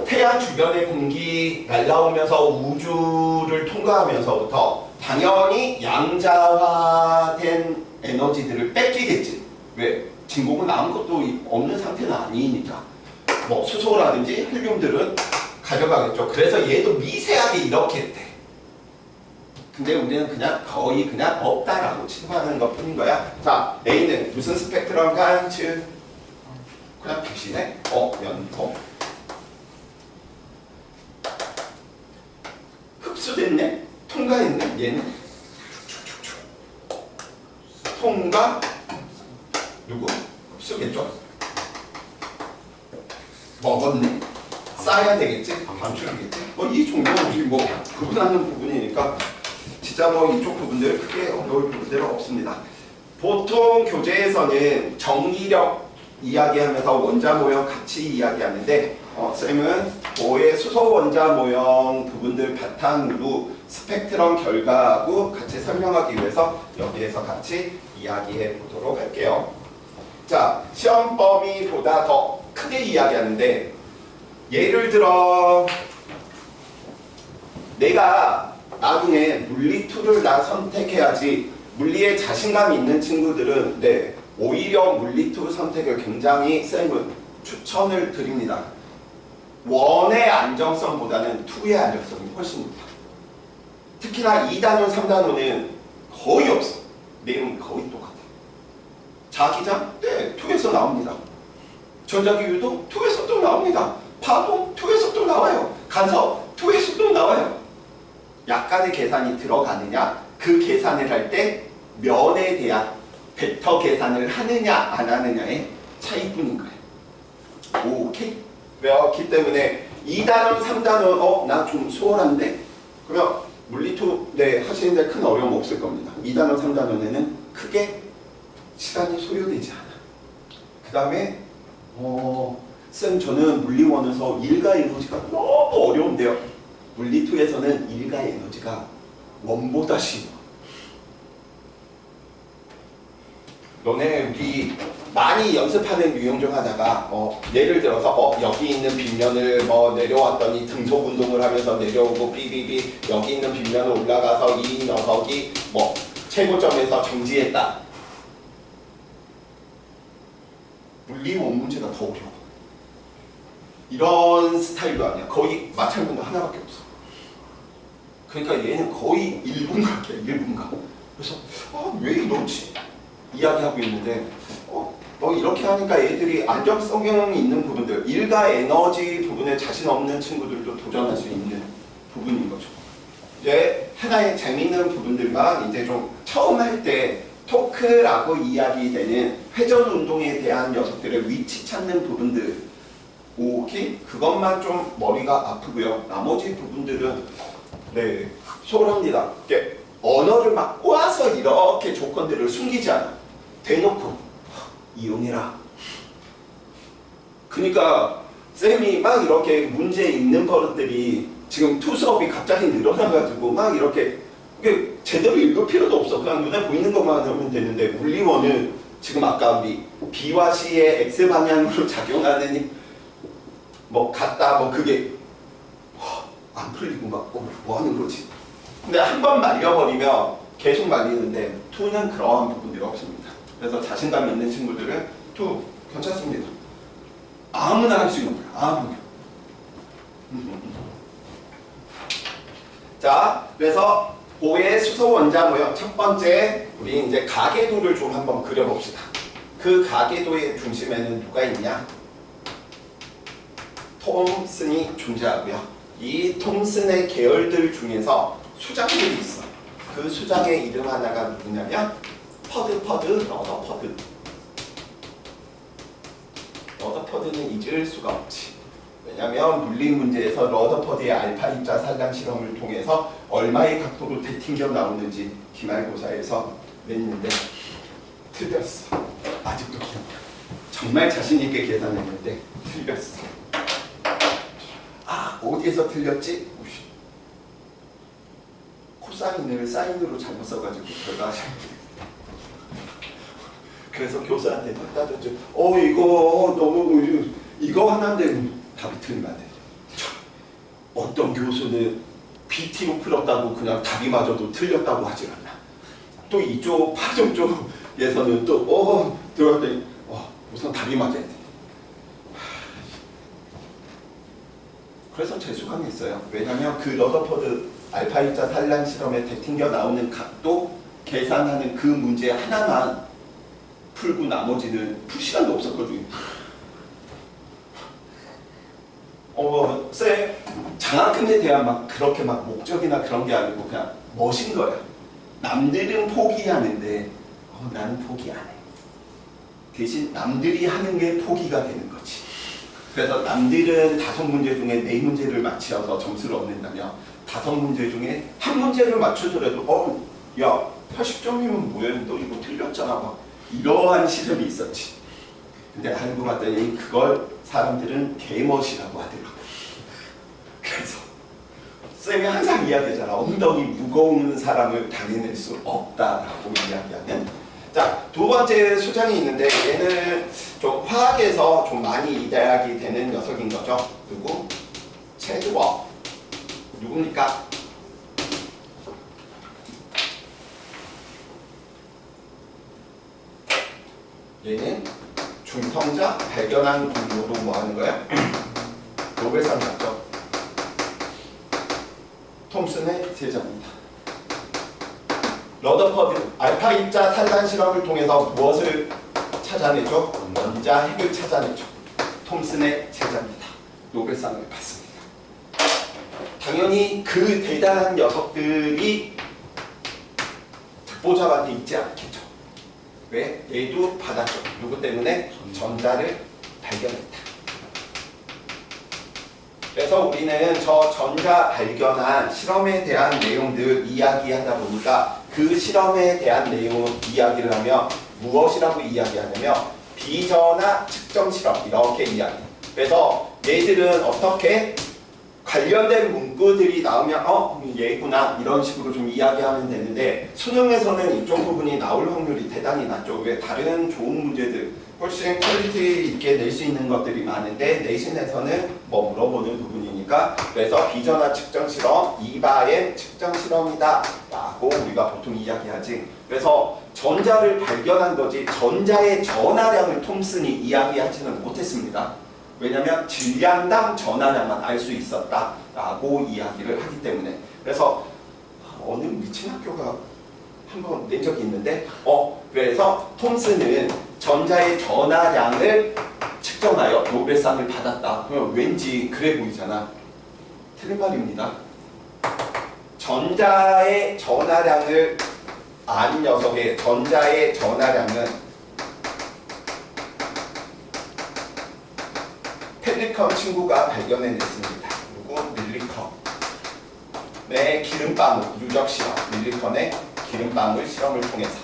Speaker 1: 태양 주변의 공기 날라오면서 우주를 통과하면서부터 당연히 양자화된 에너지들을 뺏기겠지. 왜? 진공은 아무것도 없는 상태는 아니니까. 뭐 수소라든지 헬륨들은 가져가겠죠. 그래서 얘도 미세하게 이렇게 돼. 근데 우리는 그냥 거의 그냥 없다라고 취급하는 것 뿐인 거야. 자, A는 무슨 스펙트럼 간츠? 그냥 빛이네. 연통. 흡수됐네. 통과했네. 얘는 통과 누구? 흡수겠죠. 먹었네. 쌓아야 되겠지. 방출하겠지. 이 정도는 우리 뭐 구분하는 부분이니까. 진짜 뭐 이쪽 부분들 크게 어려울 부분들은 없습니다. 보통 교재에서는 전기력 이야기하면서 원자 모형 같이 이야기하는데 쌤은 고의 수소 원자 모형 부분들 바탕으로 스펙트럼 결과하고 같이 설명하기 위해서 여기에서 같이 이야기해 보도록 할게요. 자, 시험 범위보다 더 크게 이야기하는데 예를 들어 내가 나중에 물리 2를 나 선택해야지. 물리에 자신감 있는 친구들은 오히려 물리 2 선택을 굉장히 쌤은 추천을 드립니다. 1의 안정성보다는 2의 안정성이 훨씬 높다. 특히나 2단원, 3단원은 거의 없어. 내용이 거의 똑같아. 자기장? 2에서 나옵니다. 전자기유도 2에서 또 나옵니다. 파동 2에서 또 나와요. 간섭 2에서 또 나와요. 약간의 계산이 들어가느냐, 그 계산을 할 때 면에 대한 벡터 계산을 하느냐 안 하느냐의 차이뿐인 거예요. 오케이? 그렇기 때문에 2단원, 3단원 나 좀 수월한데? 그러면 물리2 하시는데 큰 어려움 없을 겁니다. 2단원, 3단원에는 크게 시간이 소요되지 않아. 그 다음에 쌤 저는 물리1에서 일가 에너지가 너무 어려운데요. 물리2에서는 일가 에너지가 원보다 쉬워. 너네 우리 많이 연습하는 유형 중 하나가 예를 들어서 여기 있는 빗면을 내려왔더니 등속 운동을 하면서 내려오고 삐삐삐 여기 있는 빗면을 올라가서 이 녀석이 최고점에서 정지했다. 물리 원 문제가 더 어려워. 이런 스타일도 아니야. 거의 마찰문도 하나밖에 없어. 그러니까 얘는 거의 1분각이야. 1분각. 그래서 왜 이러지? 이야기하고 있는데 이렇게 하니까 애들이 안정성이 있는 부분들, 일가 에너지 부분에 자신 없는 친구들도 도전할 수 있는 부분인 거죠. 이제 하나의 재미있는 부분들만 이제 좀 처음 할 때 토크라고 이야기되는 회전 운동에 대한 녀석들의 위치 찾는 부분들, 오케이? 그것만 좀 머리가 아프고요. 나머지 부분들은 소홀합니다. 언어를 막 꼬아서 이렇게 조건들을 숨기지 않아. 대놓고 이용해라. 그러니까 쌤이 막 이렇게 문제 있는 버릇들이 지금 투 수업이 갑자기 늘어나가지고 막 이렇게 제대로 읽을 필요도 없어. 그냥 눈에 보이는 것만 하면 되는데 물리원은 지금 아까 우리 B와 C의 X방향으로 작용하는 같다 그게 안 풀리고 뭐 하는 거지? 근데 한 번 말려버리면 계속 말리는데 2는 그러한 부분들이 없습니다. 그래서 자신감 있는 친구들은 2 괜찮습니다. 아무나 할 수 있는 거야. 아무나. 자, 그래서 고의 수소 원자 모형 첫 번째 우리 이제 가계도를 좀 한번 그려봅시다. 그 가계도의 중심에는 누가 있냐? 톰슨이 존재하고요. 이 톰슨의 계열들 중에서 수장들이 있어. 그 수장의 이름 하나가 누구냐면 퍼드, 러더퍼드. 러더퍼드는 잊을 수가 없지. 왜? 왜냐하면 물리 문제에서 러더퍼드의 알파 입자 산란 실험을 통해서 얼마의 각도로 되튕겨 나오는지 기말고사에서 냈는데 틀렸어. 아직도 기억나. 정말 자신 있게 계산했는데 틀렸어. 아, 어디에서 틀렸지? 코사인을 사인으로 잘못 써가지고 결과 그래서 교사한테 따졌죠. 이거 너무 이거 하나인데 답이 틀리면 안 돼. 어떤 교수는 BT로 풀었다고 그냥 답이 맞아도 틀렸다고 하질 않나. 또 이쪽 파종 쪽에서는 또 들어갔더니 우선 답이 맞아야 돼. 그래서 재수강했어요. 왜냐면 그 러더퍼드 알파 입자 산란 실험에 되튕겨 나오는 각도 계산하는 그 문제 하나만 풀고 나머지는 풀 시간도 없었거든요. 쌤, 장학금에 대한 막 그렇게 막 목적이나 그런 게 아니고 그냥 멋인 거야. 남들은 포기하는데 나는 포기 안 해. 대신 남들이 하는 게 포기가 되는 거지. 그래서 남들은 5문제 중에 4문제를 맞춰서 점수를 얻는다면 5문제 중에 1문제를 맞추더라도 야 80점이면 뭐야? 너 이거 틀렸잖아. 막 이러한 시절이 있었지. 근데 알고 봤더니 그걸 사람들은 개멋이라고 하더라고. 그래서 쌤이 항상 이야기하잖아. 엉덩이 무거운 사람을 당해낼 수 없다라고 이야기하는. 자, 두 번째 소장이 있는데 얘는 좀 화학에서 좀 많이 이야기 되는 녀석인 거죠. 누구? 체드워. 누굽니까? 얘는 중성자 발견한 공로로 뭐 하는 거야? 노벨상 받죠. 톰슨의 세자입니다. 러더퍼드 알파 입자 산란 실험을 통해서 무엇을 찾아내죠? 원자 핵을 찾아내죠. 톰슨의 세자입니다. 노벨상을 받습니다. 당연히 그 대단한 녀석들이 특보자한테 있지 않겠죠. 왜? 얘도 받았죠. 누구 때문에? 전자를 발견했다. 그래서 우리는 저 전자 발견한 실험에 대한 내용들 이야기하다 보니까 그 실험에 대한 내용 이야기를 하면 무엇이라고 이야기하냐면 비전화 측정 실험 이렇게 이야기. 그래서 얘들은 어떻게 관련된 문구들이 나오면 얘구나 이런 식으로 좀 이야기하면 되는데 수능에서는 이쪽 부분이 나올 확률이 대단히 낮죠. 왜? 다른 좋은 문제들 훨씬 퀄리티 있게 낼 수 있는 것들이 많은데 내신에서는 뭐 물어보는 부분이니까 그래서 비전화 측정 실험, 이바엠 측정 실험이다 라고 우리가 보통 이야기하지. 그래서 전자를 발견한 거지 전자의 전하량을 톰슨이 이야기하지는 못했습니다. 왜냐하면 질량당 전하량만 알 수 있었다라고 이야기를 하기 때문에. 그래서 어느 미친 학교가 한번 낸 적이 있는데 그래서 톰슨은 전자의 전하량을 측정하여 노벨상을 받았다. 그러면 왠지 그래 보이잖아. 틀린 말입니다. 전자의 전하량을 안 녀석의 전자의 전하량은 펠리컨 친구가 발견해냈습니다. 누구? 밀리컨의 기름방울 유적 실험, 밀리컨의 기름방울 실험을 통해서.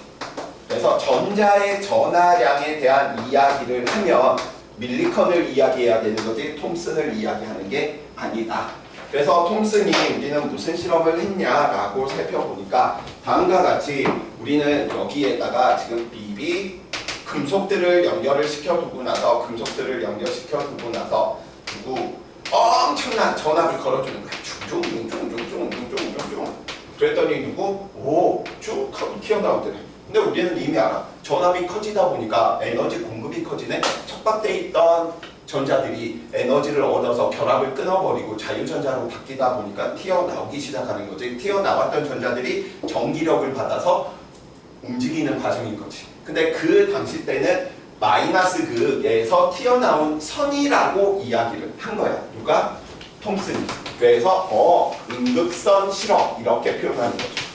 Speaker 1: 그래서 전자의 전하량에 대한 이야기를 하면 밀리컨을 이야기해야 되는 거지 톰슨을 이야기하는 게 아니다. 그래서 톰슨이 우리는 무슨 실험을 했냐라고 살펴보니까 다음과 같이 우리는 여기에다가 지금 BB 금속들을 연결을 시켜두고 나서 금속들을 연결시켜두고 나서 누구 엄청난 전압을 걸어주는 거야. 쭉 그랬더니 누구 쭉 튀어나오더래. 근데 우리는 이미 알아. 전압이 커지다 보니까 에너지 공급이 커지네. 척박돼 있던 전자들이 에너지를 얻어서 결합을 끊어버리고 자유전자로 바뀌다 보니까 튀어나오기 시작하는 거지. 튀어나왔던 전자들이 전기력을 받아서 움직이는 과정인 거지. 근데 그 당시 때는 마이너스 극에서 튀어나온 선이라고 이야기를 한 거야. 누가? 톰슨이. 그래서 음극선 실험 이렇게 표현하는 거죠.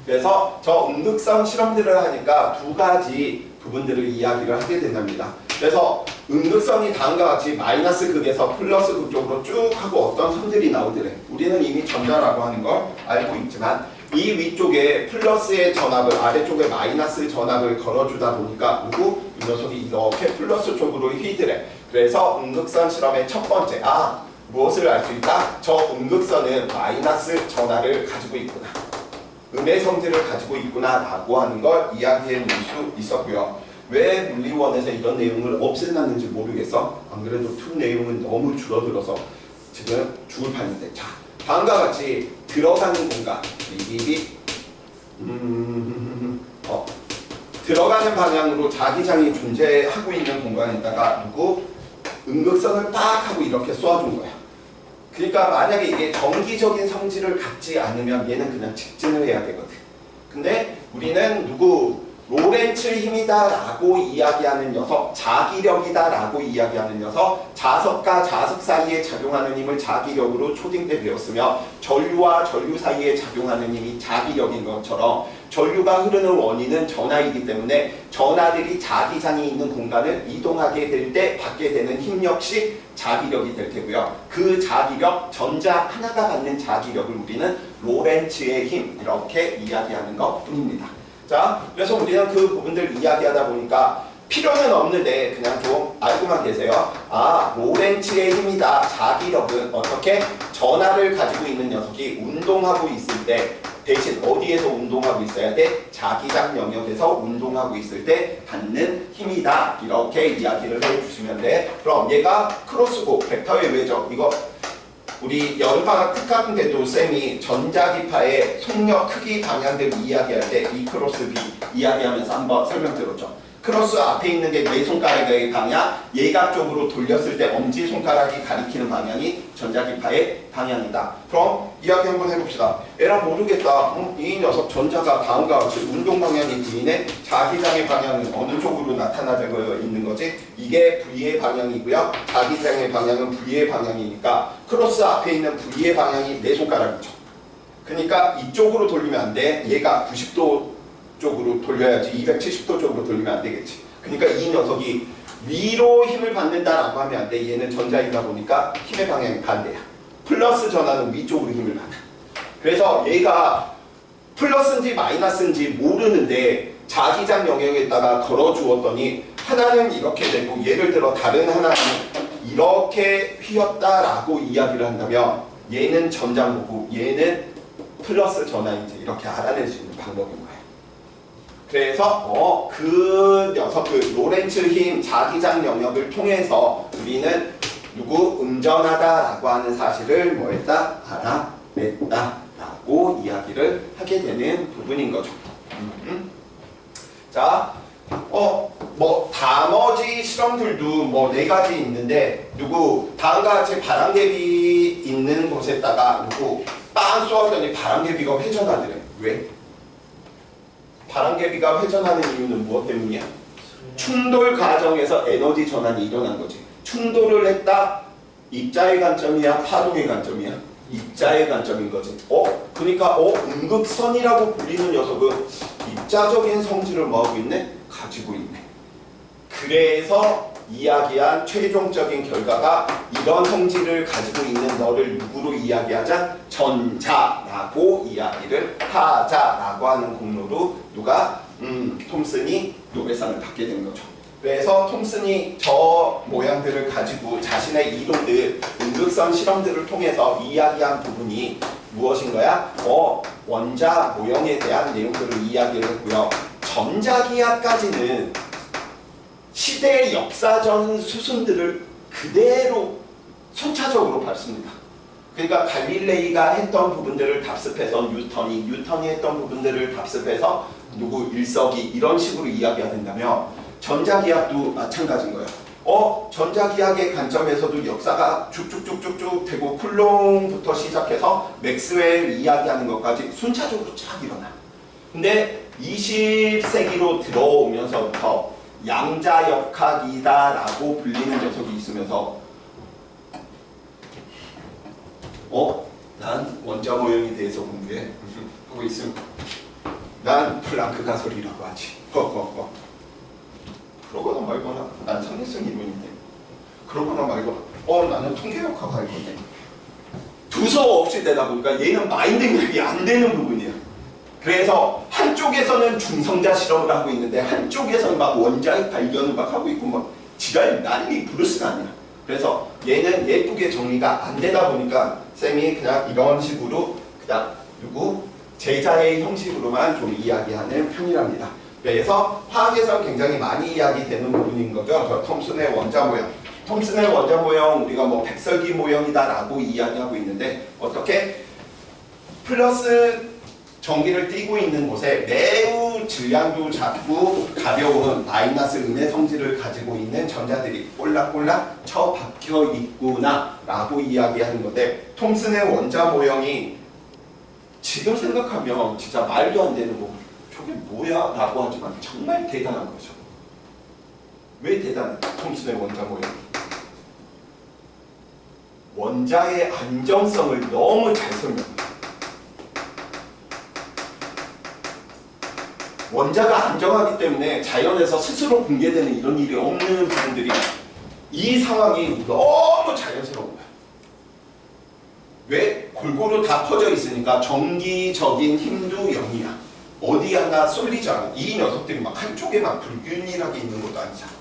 Speaker 1: 그래서 저 음극선 실험들을 하니까 두 가지 부분들을 이야기를 하게 된답니다. 그래서 음극선이 다음과 같이 마이너스 극에서 플러스 극 쪽으로 쭉 하고 어떤 선들이 나오더래. 우리는 이미 전자라고 하는 걸 알고 있지만 이 위쪽에 플러스의 전압을 아래쪽에 마이너스 전압을 걸어주다 보니까 누구? 이 녀석이 이렇게 플러스 쪽으로 휘드래. 그래서 음극선 실험의 첫 번째 무엇을 알 수 있다? 저 음극선은 마이너스 전압을 가지고 있구나. 음의 성질을 가지고 있구나 라고 하는 걸 이야기해 볼 수 있었고요. 왜 물리원에서 이런 내용을 없애놨는지 모르겠어. 안 그래도 툴 내용은 너무 줄어들어서 지금 죽을 판인데. 자, 다음과 같이 들어가는 공간 들어가는 방향으로 자기장이 존재하고 있는 공간에다가 누구? 음극선을 딱 하고 이렇게 쏘아준 거야. 그러니까 만약에 이게 정기적인 성질을 갖지 않으면 얘는 그냥 직진을 해야 되거든. 근데 우리는 누구? 로렌츠 힘이다 라고 이야기하는 녀석, 자기력이다 라고 이야기하는 녀석, 자석과 자석 사이에 작용하는 힘을 자기력으로 초딩 때 배웠으며 전류와 전류 사이에 작용하는 힘이 자기력인 것처럼 전류가 흐르는 원인은 전하이기 때문에 전하들이 자기장이 있는 공간을 이동하게 될 때 받게 되는 힘 역시 자기력이 될 테고요. 그 자기력, 전자 하나가 갖는 자기력을 우리는 로렌츠의 힘 이렇게 이야기하는 것 뿐입니다. 자, 그래서 우리는 그 부분들 이야기하다 보니까 필요는 없는데 그냥 좀 알고만 계세요. 로렌츠의 힘이다. 자기력은 어떻게? 전하를 가지고 있는 녀석이 운동하고 있을 때 대신 어디에서 운동하고 있어야 돼? 자기장 영역에서 운동하고 있을 때 받는 힘이다. 이렇게 이야기를 해주시면 돼. 그럼 얘가 크로스고 벡터의 외적 이거 우리 여름방학 특강 때도 쌤이 전자기파의 속력 크기 방향들 이야기할 때 E 크로스 B 이야기하면서 한번 설명드렸죠. 크로스 앞에 있는 게 내 손가락의 방향, 얘가 쪽으로 돌렸을 때 엄지손가락이 가리키는 방향이 전자기파의 방향이다. 그럼 이야기 한번 해봅시다. 에라 모르겠다. 이 녀석 전자가 다음과 같이 운동 방향이 V네. 자기장의 방향은 어느 쪽으로 나타나고 있는 거지? 이게 V의 방향이고요. 자기장의 방향은 V의 방향이니까 크로스 앞에 있는 V의 방향이 내 손가락이죠. 그러니까 이쪽으로 돌리면 안 돼. 얘가 90도 쪽으로 돌려야지 270도 쪽으로 돌리면 안 되겠지. 그러니까 이 녀석이 위로 힘을 받는다라고 하면 안 돼. 얘는 전자이다 보니까 힘의 방향이 반대야. 플러스 전하는 위쪽으로 힘을 받아. 그래서 얘가 플러스인지 마이너스인지 모르는데 자기장 영역에다가 걸어 주었더니 하나는 이렇게 되고 예를 들어 다른 하나는 이렇게 휘었다라고 이야기를 한다면 얘는 전자고고 얘는 플러스 전하인지 이렇게 알아낼 수 있는 방법인 거예요. 그래서 그 녀석 그 로렌츠 힘 자기장 영역을 통해서 우리는 누구 음전하다라고 하는 사실을 뭐했다? 알아냈다라고 이야기를 하게 되는 부분인 거죠. 자, 뭐 나머지 실험들도 뭐 4가지 있는데 누구 다음과 같이 바람개비 있는 곳에다가 누구 빵 쏘았더니 바람개비가 회전하더래. 왜? 바람개비가 회전하는 이유는 무엇 때문이야? 충돌 과정에서 에너지 전환이 일어난 거지. 충돌을 했다. 입자의 관점이야? 파동의 관점이야? 입자의 관점인 거지. 그러니까 음극선이라고 불리는 녀석은 입자적인 성질을 뭐하고 있네? 가지고 있네. 그래서 이야기한 최종적인 결과가 이런 성질을 가지고 있는 너를 누구로 이야기하자? 전자라고 이야기를 하자라고 하는 공로로 누가? 톰슨이 노벨상을 받게 된 거죠. 그래서 톰슨이 저 모양들을 가지고 자신의 이론들, 음극선 실험들을 통해서 이야기한 부분이 무엇인 거야? 원자 모형에 대한 내용들을 이야기를 했고요. 전자기하까지는 시대의 역사적 수순들을 그대로 순차적으로 밟습니다. 그러니까 갈릴레이가 했던 부분들을 답습해서 뉴턴이 했던 부분들을 답습해서 누구 일석이 이런 식으로 이야기가 된다면 전자기하도 마찬가지인 거예요. 전자기하의 관점에서도 역사가 쭉쭉쭉쭉쭉 되고 쿨롱부터 시작해서 맥스웰 이야기하는 것까지 순차적으로 쫙 일어나. 근데 20세기로 들어오면서부터 양자역학이다라고 불리는 녀석이 있으면서 난 원자 모형에 대해서 공부해 하고 있으면 난 플랑크 가설이라고 하지. 그러거나 말거나 난 상대성 이론인데 그러거나 말고 나는 통계학과 갈 건데 두서가 없이 되다 보니까 얘는 마인딩랩이 안 되는 부분이야. 그래서 한쪽에서는 중성자 실험을 하고 있는데 한쪽에서는 막 원자의 발견을 막 하고 있고 막 지랄 난리 부르스가 아니야. 그래서 얘는 예쁘게 정리가 안 되다 보니까 쌤이 그냥 이런 식으로 그냥 누구 제자의 형식으로만 좀 이야기하는 편이랍니다. 그래서 화학에서 굉장히 많이 이야기되는 부분인 거죠. 저 톰슨의 원자 모형. 톰슨의 원자 모형 우리가 뭐 백설기 모형이다라고 이야기하고 있는데 어떻게 플러스 전기를 띠고 있는 곳에 매우 질량도 작고 가벼운 마이너스 음의 성질을 가지고 있는 전자들이 꼴락꼴락 처박혀 있구나 라고 이야기하는 건데 톰슨의 원자 모형이 지금 생각하면 진짜 말도 안 되는 거 저게 뭐야 라고 하지만 정말 대단한 거죠. 왜 대단해? 톰슨의 원자 모형 원자의 안정성을 너무 잘 설명해요. 원자가 안정하기 때문에 자연에서 스스로 붕괴되는 이런 일이 없는 부분들이 이 상황이 너무 자연스러운 거야. 왜? 골고루 다 퍼져 있으니까 정기적인 힘도 0이야. 어디 하나 쏠리지 않아. 이 녀석들이 막 한쪽에만 불균일하게 있는 것도 아니잖아.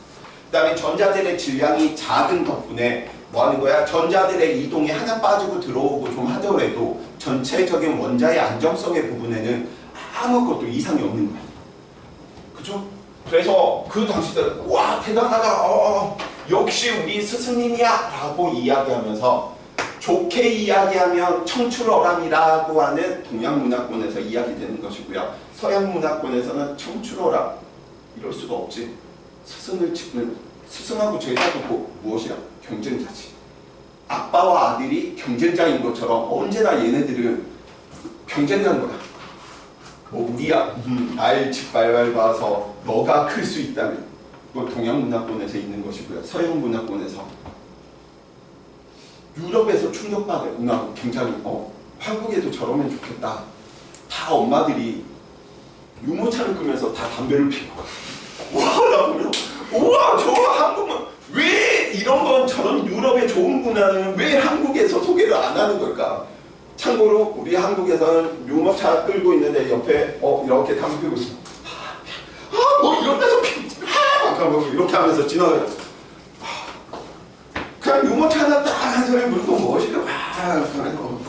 Speaker 1: 그 다음에 전자들의 질량이 작은 덕분에 뭐 하는 거야? 전자들의 이동이 하나 빠지고 들어오고 좀 하더라도 전체적인 원자의 안정성의 부분에는 아무것도 이상이 없는 거야. 그죠? 그래서 그 당시들 와 대단하다 역시 우리 스승님이야 라고 이야기하면서 좋게 이야기하면 청출어람이라고 하는 동양문화권에서 이야기되는 것이고요. 서양문화권에서는 청출어람 이럴 수가 없지. 스승을 찍는 스승하고 제자도 무엇이야? 경쟁자지. 아빠와 아들이 경쟁자인 것처럼 언제나 얘네들은 경쟁하는 거야. 우리야 날 짓밟아서 너가 클 수 있다면 그건 동양문화권에서 있는 것이고요. 서양문화권에서 유럽에서 충격받은 굉장히 한국에도 저러면 좋겠다. 다 엄마들이 유모차를 끄면서 다 담배를 피고 와 나 보면 우와 저 한국은 왜 이런 건 저런 유럽의 좋은 문화는 왜 한국에서 소개를 안 하는 걸까? 참고로 우리 한국에서는 유모차 끌고 있는데 옆에 이렇게 담배 피고 있어. 뭐 이런 데서 뭐 이렇게 하면서 지나가요. 그냥 유모차 하나 딱 한 소리 물고 멋있게 그래서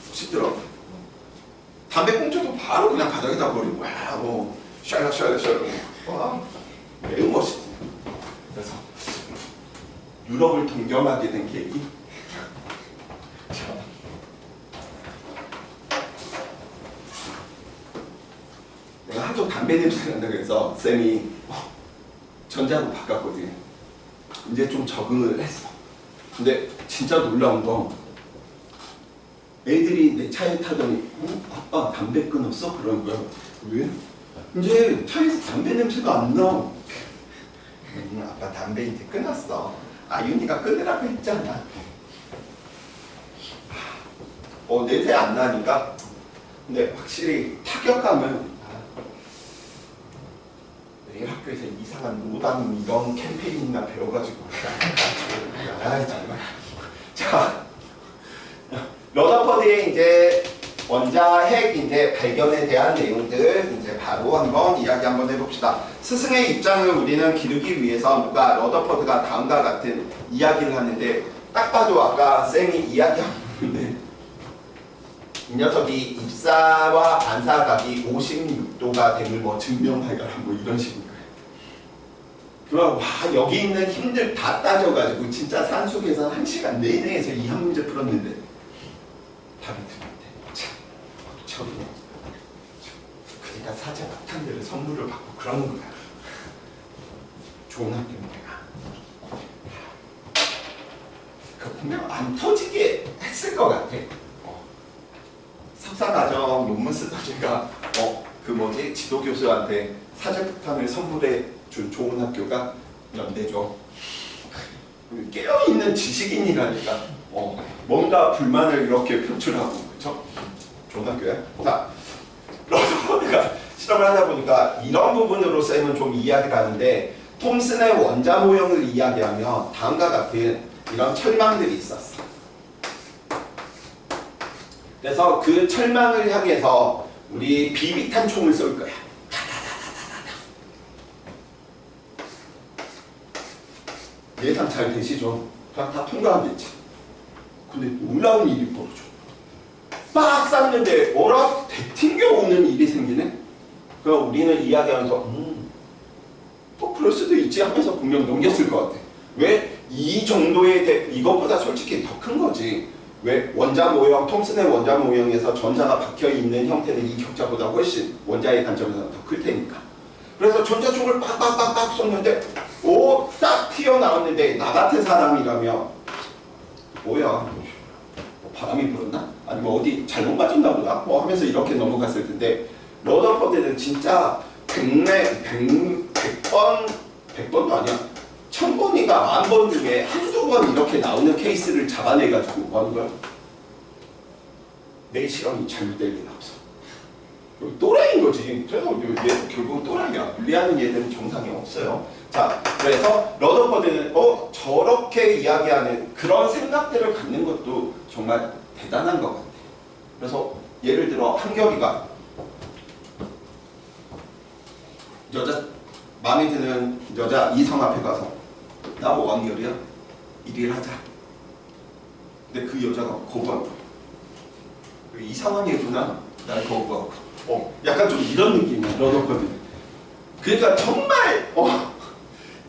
Speaker 1: 멋있더라고. 담배 꽁초도 바로 그냥 바닥에다 버리고 뭐 샬락샬락 매우 멋있지. 그래서 유럽을 동경하게 된 계기. 내가 하도 담배 냄새 난다 그래서 쌤이 전자로 바꿨거든. 이제 좀 적응을 했어. 근데 진짜 놀라운 건 애들이 내 차에 타더니 아빠 담배 끊었어? 그러는 거야. 왜? 이제 차에서 담배 냄새가 안 나. 아빠 담배 이제 끊었어. 아윤이가 끊으라고 했잖아. 냄새 안 나니까. 근데 확실히 타격감은 내일 학교에서 이상한 노담 이런 캠페인이나 배워가지고 정말. 자, 러더퍼드의 이제 원자 핵 이제 발견에 대한 내용들 이제 바로 한번 이야기 한번 해봅시다. 스승의 입장을 우리는 기르기 위해서 누가 러더퍼드가 다음과 같은 이야기를 하는데 딱 봐도 아까 쌤이 이야기하는데 이 녀석이 입사와 반사각이 56도가 됨을 뭐 증명 발견한 뭐 이런 식인 거예요. 그럼 와 여기 있는 힘들 다 따져가지고 진짜 산속에서 1시간 내내에서 이 한 문제 풀었는데 답이 들었대. 참 그러니까 사자 같은 데를 선물을 받고 그러는 거야. 좋은 학교인 거야. 그 분명 안 터지게 했을 것 같아. 석사과정 논문 쓰다 제가 그 뭐지 지도교수한테 사제폭탄을 선물해 준 좋은 학교가 연대죠. 깨어있는 지식인이라니까 뭔가 불만을 이렇게 표출하고 그쵸? 좋은 학교야. 자, 러더퍼드가 실험을 하다 보니까 이런 부분으로 쌤은 좀 이야기를 하는데 톰슨의 원자 모형을 이야기하면 다음과 같은 이런 철망들이 있었어. 그래서 그 철망을 향해서 우리 비비탄 총을 쏠 거야. 예상 잘 되시죠? 그냥 다 통과하겠지. 근데 놀라운 일이 벌어져. 빡 쐈는데 어라? 튕겨오는 일이 생기네? 그럼 우리는 이야기하면서 뭐 그럴 수도 있지 하면서 분명 넘겼을 것 같아. 왜? 이 정도의 이것보다 솔직히 더 큰 거지. 왜? 원자 모형, 톰슨의 원자 모형에서 전자가 박혀있는 형태는 이 격자보다 훨씬 원자의 관점에서 더 클 테니까. 그래서 전자총을 빡빡빡빡 쏘는데 오! 딱 튀어나왔는데 나 같은 사람이라면 뭐야? 뭐 바람이 불었나? 아니면 어디 잘못 맞았나 보다? 뭐 하면서 이렇게 넘어갔을 텐데 러더퍼드는 진짜 100번도 아니야. 1000번인가 10,000번 중에 한두 번 이렇게 나오는 케이스를 잡아내가지고 뭐 하는 거야? 내 실험이 잘못될 리는 없어. 또라이인 거지. 그래서 얘 결국 또라이야. 분리하는 얘는 정상이 없어요. 자, 그래서 러더퍼드는 저렇게 이야기하는 그런 생각들을 갖는 것도 정말 대단한 것 같아. 그래서 예를 들어 한결이가 여자 마음에 드는 여자 이성 앞에 가서 나 오한결이야? 1일 하자. 근데 그 여자가 거부하고 이상한 얘구나. 날 거부하고 약간 좀 이런 느낌이야. 러더퍼드. 그러니까 정말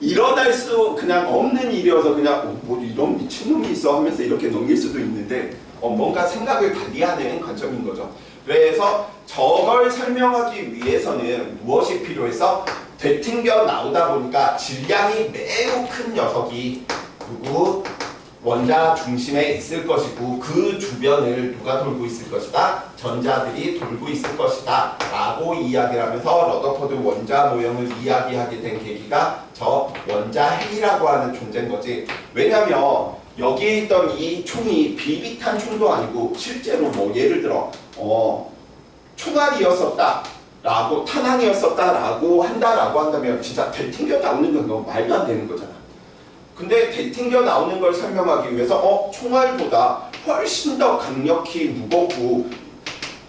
Speaker 1: 일어날 수 그냥 없는 일이어서 그냥 뭐 이런 미친놈이 있어 하면서 이렇게 넘길 수도 있는데 뭔가 생각을 달리하는 관점인 거죠. 그래서 저걸 설명하기 위해서는 무엇이 필요해서 되튕겨 나오다 보니까 질량이 매우 큰 녀석이 누구 원자 중심에 있을 것이고 그 주변을 누가 돌고 있을 것이다? 전자들이 돌고 있을 것이다 라고 이야기를 하면서 러더퍼드 원자 모형을 이야기하게 된 계기가 저 원자 핵이라고 하는 존재인 거지. 왜냐면 여기에 있던 이 총이 비비탄 총도 아니고 실제로 뭐 예를 들어 총알이었었다 라고 탄환이었었다 라고 한다면 진짜 되튕겨 나오는 건 너무 말도 안 되는 거잖아. 근데 되튕겨 나오는 걸 설명하기 위해서 총알보다 훨씬 더 강력히 무겁고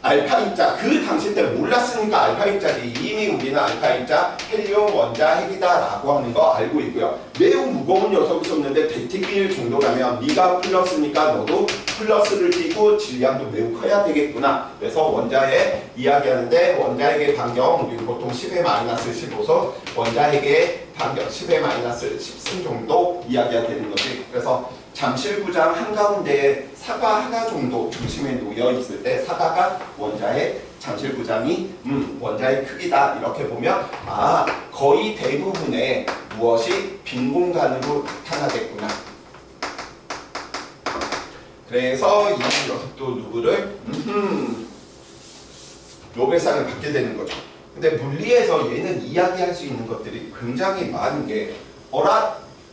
Speaker 1: 알파입자, 그 당시 때 몰랐으니까 알파입자지. 이미 우리는 알파입자 헬륨 원자 핵이다 라고 하는 거 알고 있고요. 매우 무거운 녀석이 었는데 되튕길 정도라면 네가 플러스니까 너도 플러스를 띄고 질량도 매우 커야 되겠구나. 그래서 원자핵 이야기하는데 원자핵의 반경 우리는 보통 10의 마이너스 15선 원자핵의 반경 10의 마이너스 10승 정도 이야기가 되는 거지. 그래서 잠실구장 한가운데에 사과 하나 정도 중심에 놓여 있을 때 사과가 원자의 잠실구장이 원자의 크기다 이렇게 보면 거의 대부분의 무엇이 빈 공간으로 나타나겠구나. 그래서 이 녀석도 누구를 노벨상을 받게 되는 거죠. 근데 물리에서 얘는 이야기할 수 있는 것들이 굉장히 많은 게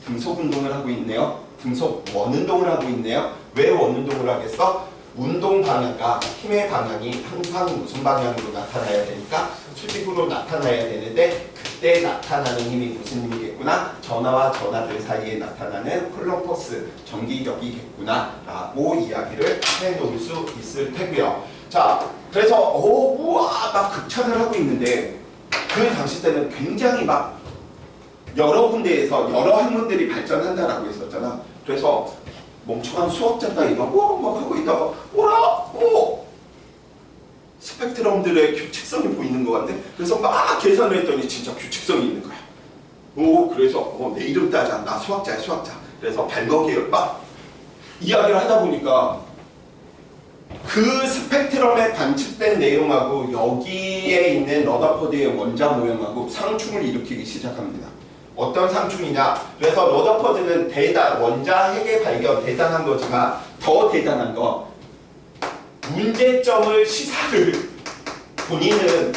Speaker 1: 등속 운동을 하고 있네요. 등속 원운동을 하고 있네요. 왜 원운동을 하겠어? 운동 방향과 힘의 방향이 항상 무슨 방향으로 나타나야 되니까 수직으로 나타나야 되는데 그때 나타나는 힘이 무슨 힘이겠구나? 전하와 전하들 사이에 나타나는 쿨럼b 포스, 전기력이겠구나 라고 이야기를 해놓을 수 있을 테고요. 자, 그래서 우와 막 극찬을 하고 있는데 그 당시 때는 굉장히 막 여러 군데에서 여러 학문들이 발전한다라고 했었잖아. 그래서 멍청한 수학자가 이거 막 하고 있다가 스펙트럼들의 규칙성이 보이는 것 같네. 그래서 막 계산을 했더니 진짜 규칙성이 있는 거야. 그래서 내 이름 따자. 나 수학자야 수학자. 그래서 발먹이에 막 이야기를 하다 보니까 그 스펙트럼에 관측된 내용하고 여기에 있는 러더퍼드의 원자 모형하고 상충을 일으키기 시작합니다. 어떤 상충이냐? 그래서 러더퍼드는 원자 핵의 발견 대단한 거지만 더 대단한 건 문제점을 시사를 본인은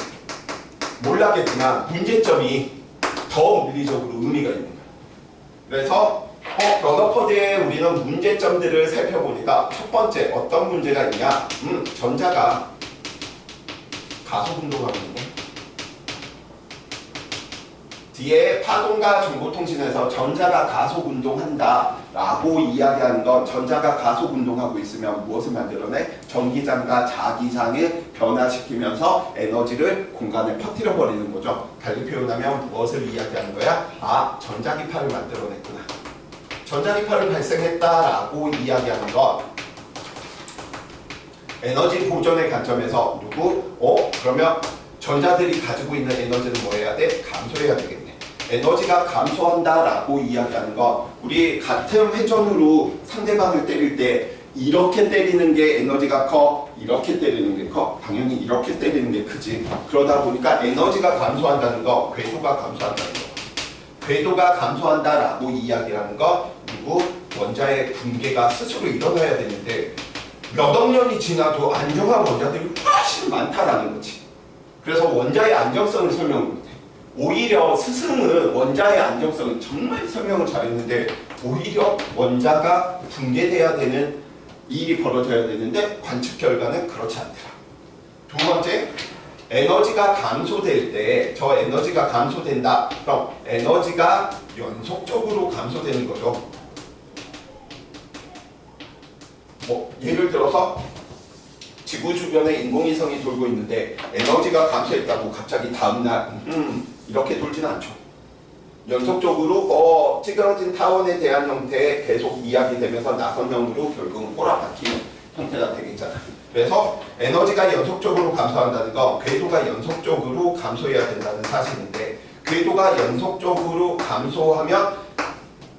Speaker 1: 몰랐겠지만 문제점이 더 물리적으로 의미가 있는 거예요. 그래서 러더퍼드의 우리는 문제점들을 살펴보니까 첫 번째 어떤 문제가 있냐? 전자가 가속운동하는 거. 뒤에 파동과 정보통신에서 전자가 가속운동한다 라고 이야기하는 건 전자가 가속운동하고 있으면 무엇을 만들어내? 전기장과 자기장을 변화시키면서 에너지를 공간에 퍼뜨려버리는 거죠. 달리 표현하면 무엇을 이야기하는 거야? 아, 전자기파를 만들어냈구나. 전자기파를 발생했다라고 이야기하는 건 에너지 보존의 관점에서 그러면 전자들이 가지고 있는 에너지는 뭐 해야 돼? 감소해야 되겠네. 에너지가 감소한다라고 이야기하는 건 우리 같은 회전으로 상대방을 때릴 때 이렇게 때리는 게 에너지가 커? 이렇게 때리는 게 커? 당연히 이렇게 때리는 게 크지. 그러다 보니까 에너지가 감소한다는 거, 궤도가 감소한다는 거. 궤도가 감소한다라고 이야기하는 건 원자의 붕괴가 스스로 일어나야 되는데 몇억 년이 지나도 안정한 원자들이 훨씬 많다라는 거지. 그래서 원자의 안정성을 설명을 못해. 오히려 스승은 원자의 안정성을 정말 설명을 잘했는데 오히려 원자가 붕괴돼야 되는 일이 벌어져야 되는데 관측 결과는 그렇지 않더라. 두 번째, 에너지가 감소될 때 저 에너지가 감소된다. 그럼 에너지가 연속적으로 감소되는 거죠. 예를 들어서 지구 주변에 인공위성이 돌고 있는데 에너지가 감소했다고 갑자기 다음날 이렇게 돌지는 않죠. 연속적으로 찌그러진 타원에 대한 형태에 계속 이야기되면서 나선형으로 결국은 꼬라박히는 형태가 되겠잖아. 그래서 에너지가 연속적으로 감소한다는 건 궤도가 연속적으로 감소해야 된다는 사실인데 궤도가 연속적으로 감소하면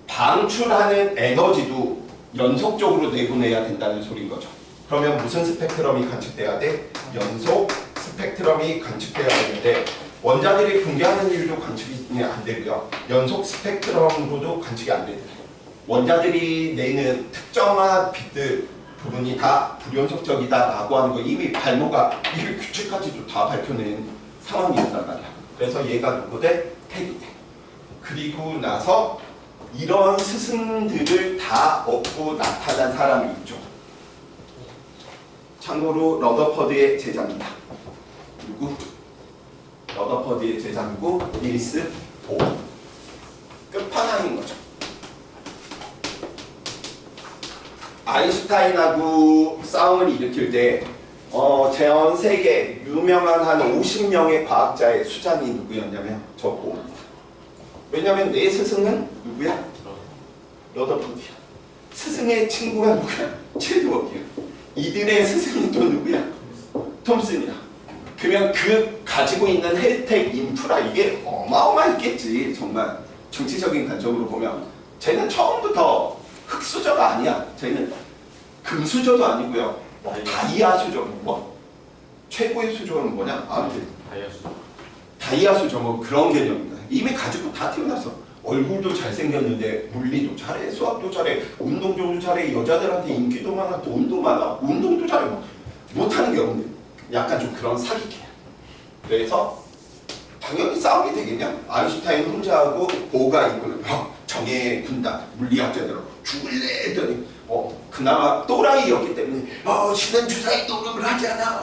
Speaker 1: 방출하는 에너지도 연속적으로 내보내야 된다는 소리인 거죠. 그러면 무슨 스펙트럼이 관측돼야 돼? 연속 스펙트럼이 관측돼야 되는데 원자들이 붕괴하는 일도 관측이 안 되고요. 연속 스펙트럼으로도 관측이 안 되더라고요. 원자들이 내는 특정한 빛들 부분이 다 불연속적이다라고 하는 거 이미 발모가 이게 규칙까지도 다 밝혀낸 상황이었단 말이야. 그래서 얘가 누구 돼? 테디 돼. 그리고 나서 이런 스승들을 다 얻고 나타난 사람이 있죠. 참고로 러더퍼드의 제자입니다. 누구? 러더퍼드의 제자이고 닐스 보어. 끝판왕인 거죠. 아인슈타인하고 싸움을 일으킬 때 전 세계 유명한 한 50명의 과학자의 수장이 누구였냐면 저 보어입니다. 왜냐면 내 스승은 누구야? 러더퍼드야. 스승의 친구가 누구야? 체드워크야. 이들의 스승이 또 누구야? 톰슨이야. 그러면 그 가지고 있는 헬텍 인프라 이게 어마어마했겠지. 정말 정치적인 관점으로 보면 쟤는 처음부터 흑수저가 아니야. 쟤는 금수저도 아니고요. 다이아 수저. 최고의 수저는 뭐냐? 아무튼 다이아 수저 그런 개념입니다. 이미 가지고 다 태어났어. 얼굴도 잘생겼는데 물리도 잘해, 수학도 잘해, 운동도 잘해, 여자들한테 인기도 많아, 돈도 많아, 운동도 잘해. 못하는 게 없는데 약간 좀 그런 사기캐야. 그래서 당연히 싸움이 되겠냐? 아인슈타인 혼자하고 보가 이끄는 정의 군단 물리학자들하고 죽을래 했더니 그나마 또라이였기 때문에 신은 주사위 노름을 하지 않아.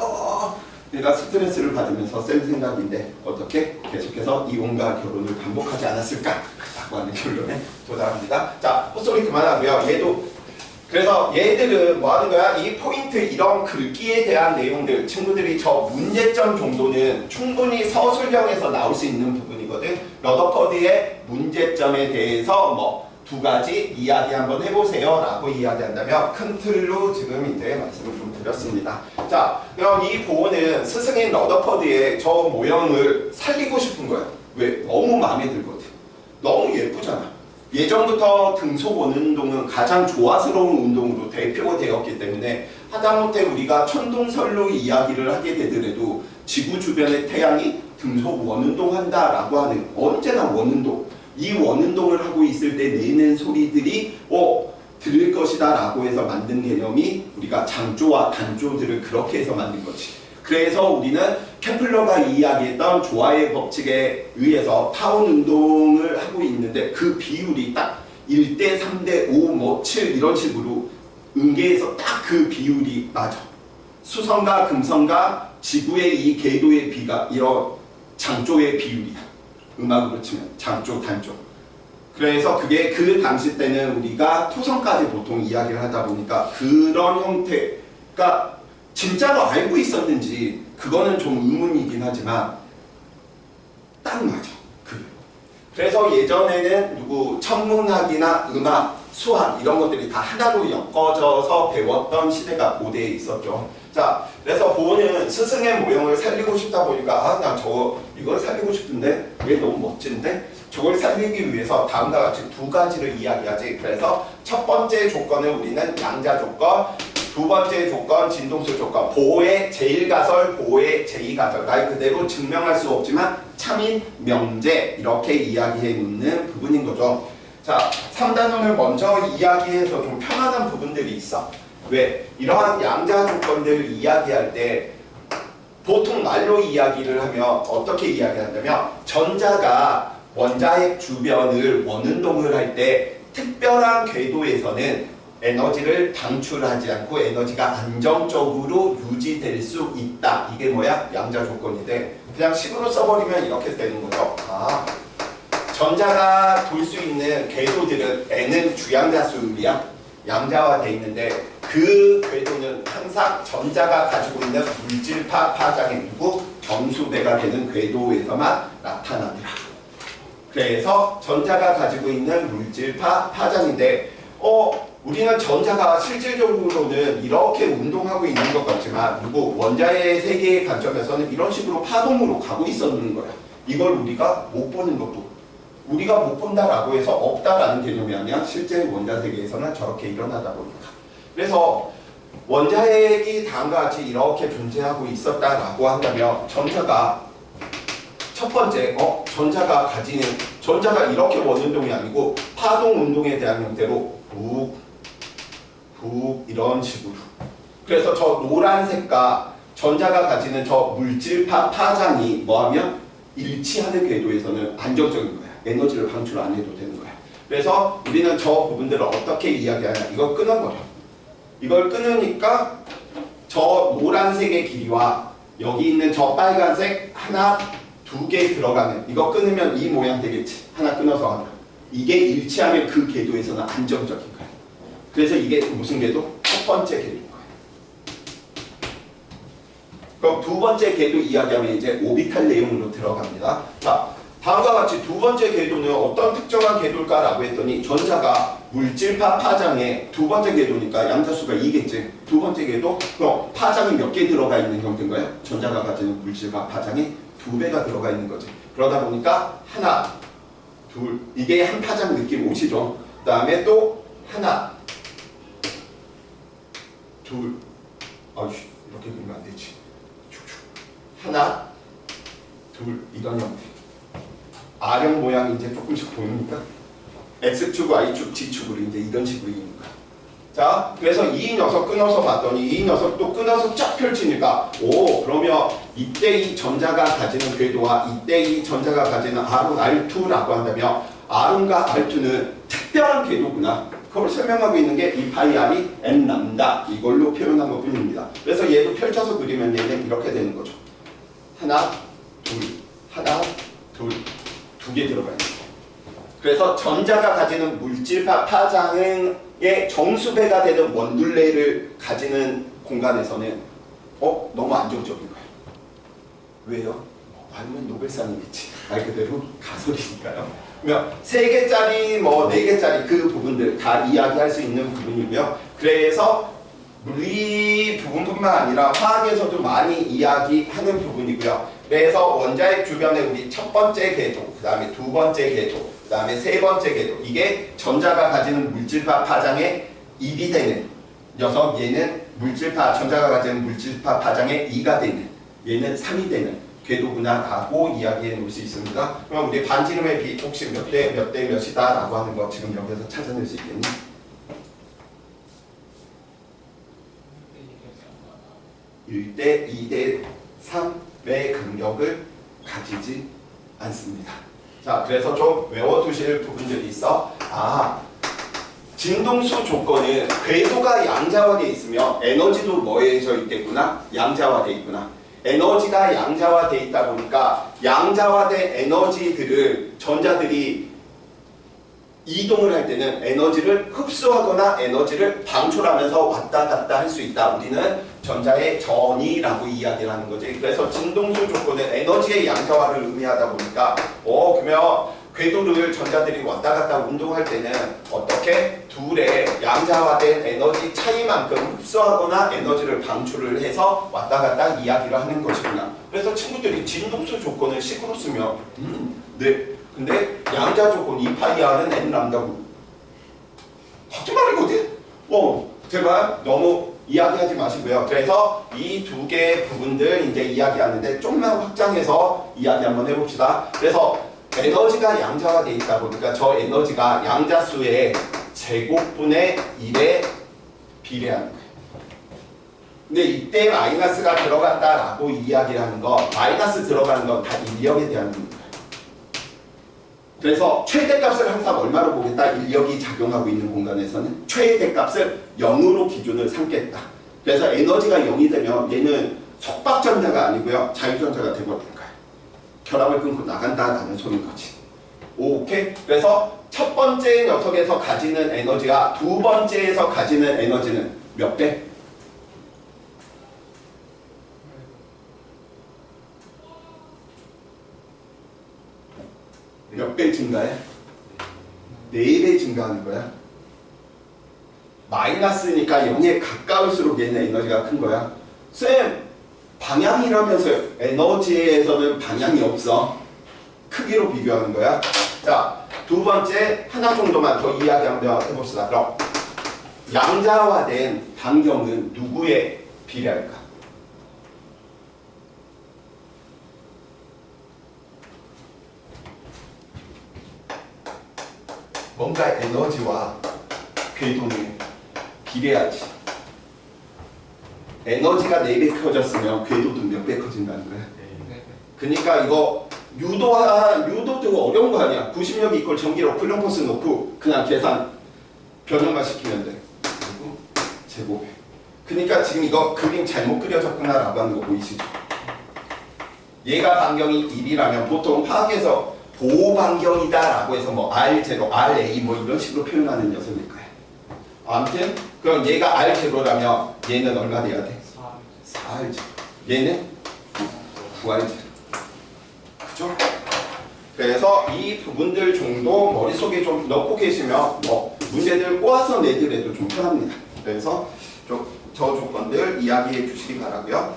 Speaker 1: 내가 스트레스를 받으면서 쓴 생각인데 어떻게 계속해서 이혼과 결혼을 반복하지 않았을까? 라고 하는 결론에 도달합니다. 자, 헛소리 그만하고요. 그래서 얘들은 뭐 하는 거야? 이 포인트 이런 글귀에 대한 내용들 친구들이 저 문제점 정도는 충분히 서술형에서 나올 수 있는 부분이거든. 러더퍼드의 문제점에 대해서 두 가지 이야기 한번 해보세요 라고 이야기한다면 큰 틀로 지금 이제 말씀을 좀 드렸습니다. 자, 그럼 이 보호는 스승인 러더퍼드의 저 모형을 살리고 싶은 거야. 왜? 너무 마음에 들거든. 너무 예쁘잖아. 예전부터 등속 원운동은 가장 조화스러운 운동으로 대표가 되었기 때문에 하다못해 우리가 천동설로 이야기를 하게 되더라도 지구 주변의 태양이 등속 원운동한다 라고 하는 언제나 원운동, 이 원운동을 하고 있을 때 내는 소리들이 들을 것이다 라고 해서 만든 개념이 우리가 장조와 단조들을 그렇게 해서 만든 거지. 그래서 우리는 케플러가 이야기했던 조화의 법칙에 의해서 타원 운동을 하고 있는데 그 비율이 딱 1대 3대 5 7 이런 식으로 응계해서 딱 그 비율이 맞아. 수성과 금성과 지구의 이 궤도의 비가 이런 장조의 비율이야. 음악으로 치면 장조, 단조. 그래서 그게 그 당시 때는 우리가 토성까지 보통 이야기를 하다 보니까 그런 형태가 진짜로 알고 있었는지 그거는 좀 의문이긴 하지만 딱 맞아. 그래서 예전에는 천문학이나 음악, 수학 이런 것들이 다 하나로 엮어져서 배웠던 시대가 고대에 있었죠. 자, 그래서 보는 스승의 모형을 살리고 싶다 보니까 나 이걸 살리고 싶은데 왜 너무 멋진데? 저걸 살리기 위해서 다음과 같이 두 가지를 이야기하지. 그래서 첫 번째 조건은 우리는 양자 조건, 두 번째 조건 진동수 조건, 보의 제1가설, 보의 제2가설. 말 그대로 증명할 수 없지만 참인, 명제 이렇게 이야기해 놓는 부분인 거죠. 자, 3단원을 먼저 이야기해서 좀 편안한 부분들이 있어. 왜? 이러한 양자 조건들을 이야기할 때 보통 말로 이야기를 하면 어떻게 이야기한다면 전자가 원자핵 주변을 원운동을 할 때 특별한 궤도에서는 에너지를 방출하지 않고 에너지가 안정적으로 유지될 수 있다. 이게 뭐야? 양자 조건인데 그냥 식으로 써버리면 이렇게 되는 거죠. 전자가 돌 수 있는 궤도들은 N은 주양자 수율이야. 양자화 돼 있는데 그 궤도는 항상 전자가 가지고 있는 물질파 파장의 정수배가 되는 궤도에서만 나타나더라. 그래서 전자가 가지고 있는 물질파 파장인데 우리는 전자가 실질적으로는 이렇게 운동하고 있는 것 같지만 원자의 세계의 관점에서는 이런 식으로 파동으로 가고 있었는 거야. 이걸 우리가 못 보는 것도 우리가 못 본다라고 해서 없다라는 개념이 아니야. 실제 원자 세계에서는 저렇게 일어나다 보니까. 그래서 원자핵이 다음과 같이 이렇게 존재하고 있었다라고 한다면 전자가 첫 번째 전자가 이렇게 원운동이 아니고 파동 운동에 대한 형태로 북 이런 식으로. 그래서 저 노란색과 전자가 가지는 저 물질파 파장이 뭐하면 일치하는 궤도에서는 안정적인 거야. 에너지를 방출 안 해도 되는 거야. 그래서 우리는 저 부분들을 어떻게 이야기하냐. 이걸 끊어버려. 이걸 끊으니까 저 노란색의 길이와 여기 있는 저 빨간색 하나, 두 개 들어가는 이거 끊으면 이 모양 되겠지. 하나 끊어서 하나. 이게 일치하면 그 궤도에서는 안정적인 거야. 그래서 이게 무슨 궤도? 첫 번째 궤도인 거야. 그럼 두 번째 궤도 이야기하면 이제 오비탈 내용으로 들어갑니다. 자, 다음과 같이 두 번째 궤도는 어떤 특정한 궤도일까라고 했더니 전자가 물질파 파장의 두 번째 궤도니까 양자수가 2겠지. 두 번째 궤도 그럼 파장이 몇 개 들어가 있는 형태인가요? 전자가 가지는 물질파 파장이 2배가 들어가 있는 거지. 그러다 보니까 하나, 둘 이게 한 파장 느낌 오시죠? 그 다음에 또 하나, 둘 이렇게 그리면 안 되지. 하나, 둘 이런 형태. R형 모양이 이제 조금씩 보입니까? X축, Y축, G축으로 이제 이런 식으로 있는 거야. 자, 그래서 이 녀석 끊어서 봤더니 이 녀석도 끊어서 쫙 펼치니까 그러면 이때 이 전자가 가지는 궤도와 이때 이 전자가 가지는 R1, R2라고 한다면 R1과 R2는 특별한 궤도구나. 그걸 설명하고 있는 게 이 파이 R이 N 람다 이걸로 표현한 것 뿐입니다. 그래서 얘도 펼쳐서 그리면 얘는 이렇게 되는 거죠. 하나, 둘, 하나, 둘, 두 개 들어가 있는 거예요. 그래서 전자가 가지는 물질파 파장의 정수배가 되는 원둘레를 가지는 공간에서는 너무 안정적인 거예요. 왜요? 아니면 노벨상이겠지. 말 그대로 가설이니까요. 그러면 3개짜리, 4개짜리 그 부분들 다 이야기할 수 있는 부분이고요. 그래서 물리 부분뿐만 아니라 화학에서도 많이 이야기하는 부분이고요. 그래서 원자핵 주변에 우리 첫 번째 궤도, 그 다음에 두 번째 궤도, 그 다음에 세 번째 궤도 이게 전자가 가지는 물질파 파장에 1이 되는 녀석, 얘는 전자가 가지는 물질파 파장에 2가 되는, 얘는 3이 되는 궤도구나라고 이야기해 놓을 수 있습니다. 그럼 우리 반지름의 비 혹시 몇 대 몇이다 라고 하는 거 지금 여기서 찾아낼 수 있겠니? 1대 2대 3의 간격을 가지지 않습니다. 자, 그래서 좀 외워두실 부분들이 있어. 진동수 조건은 궤도가 양자화되어 있으며 에너지도 뭐해져 있겠구나? 양자화되어 있구나. 에너지가 양자화돼 있다 보니까 양자화된 에너지들을 전자들이 이동을 할 때는 에너지를 흡수하거나 에너지를 방출하면서 왔다 갔다 할 수 있다. 우리는 전자의 전이라고 이야기를 하는 거지. 그래서 진동수 조건은 에너지의 양자화를 의미하다 보니까 그러면 궤도를 전자들이 왔다 갔다 운동할 때는 어떻게 둘의 양자화된 에너지 차이만큼 흡수하거나 에너지를 방출을 해서 왔다 갔다 이야기를 하는 것이구나. 그래서 친구들이 진동수 조건을 식으로 쓰면 네. 근데 양자 조건 2파이R은 n 람다고 하지 말이거든? 제발 너무 이야기하지 마시고요. 그래서 이 두 개의 부분들 이제 이야기하는데 좀만 확장해서 이야기 한번 해봅시다. 그래서 에너지가 양자화되어 있다 보니까 저 에너지가 양자수의 제곱분의 1에 비례하는 거예요. 근데 이때 마이너스가 들어간다라고 이야기를 하는 거, 마이너스 들어가는 건 다 인력에 대한 겁니다. 그래서 최대값을 항상 얼마로 보겠다? 인력이 작용하고 있는 공간에서는 최대값을 0으로 기준을 삼겠다. 그래서 에너지가 0이 되면 얘는 속박전자가 아니고요. 자유전자가 되버리는 거예요. 결합을 끊고 나간다라는 소리인 거지. 오케이? 그래서 첫 번째 녀석에서 가지는 에너지가 두 번째에서 가지는 에너지는 몇 배? 몇 배 증가해? 4배 증가하는 거야. 마이너스니까 0에 가까울수록 얘는 에너지가 큰 거야. 쌤, 방향이라면서요. 에너지에서는 방향이 없어. 크기로 비교하는 거야. 자, 두 번째 하나 정도만 더 이야기 한번 해봅시다. 그럼 양자화된 반경은 누구에 비례할까? 뭔가 에너지와 궤도는 비례하지. 에너지가 4배 커졌으면 궤도도 몇 배 커진다는 거야. 그러니까 이거 유도도 어려운 거 아니야. 구심력이 있고 전기력 쿨럼퍼스 놓고 그냥 계산 변형만 시키면 돼. 그리고 제곱해. 그러니까 지금 이거 그림 잘못 그려졌구나 라고 하는 거 보이시죠? 얘가 반경이 1이라면 보통 화학에서 보호반경이다 라고 해서 뭐 R0, RA 뭐 이런 식으로 표현하는 녀석일 거예요. 아무튼 그럼 얘가 R0라면 얘는 얼마 돼야 돼? 4R0. 얘는 9R0. 그죠? 그래서 이 부분들 정도 머릿속에 좀 넣고 계시면 뭐 문제들 꼬아서 내더라도 좀 편합니다. 그래서 저 조건들 이야기해 주시기 바라고요.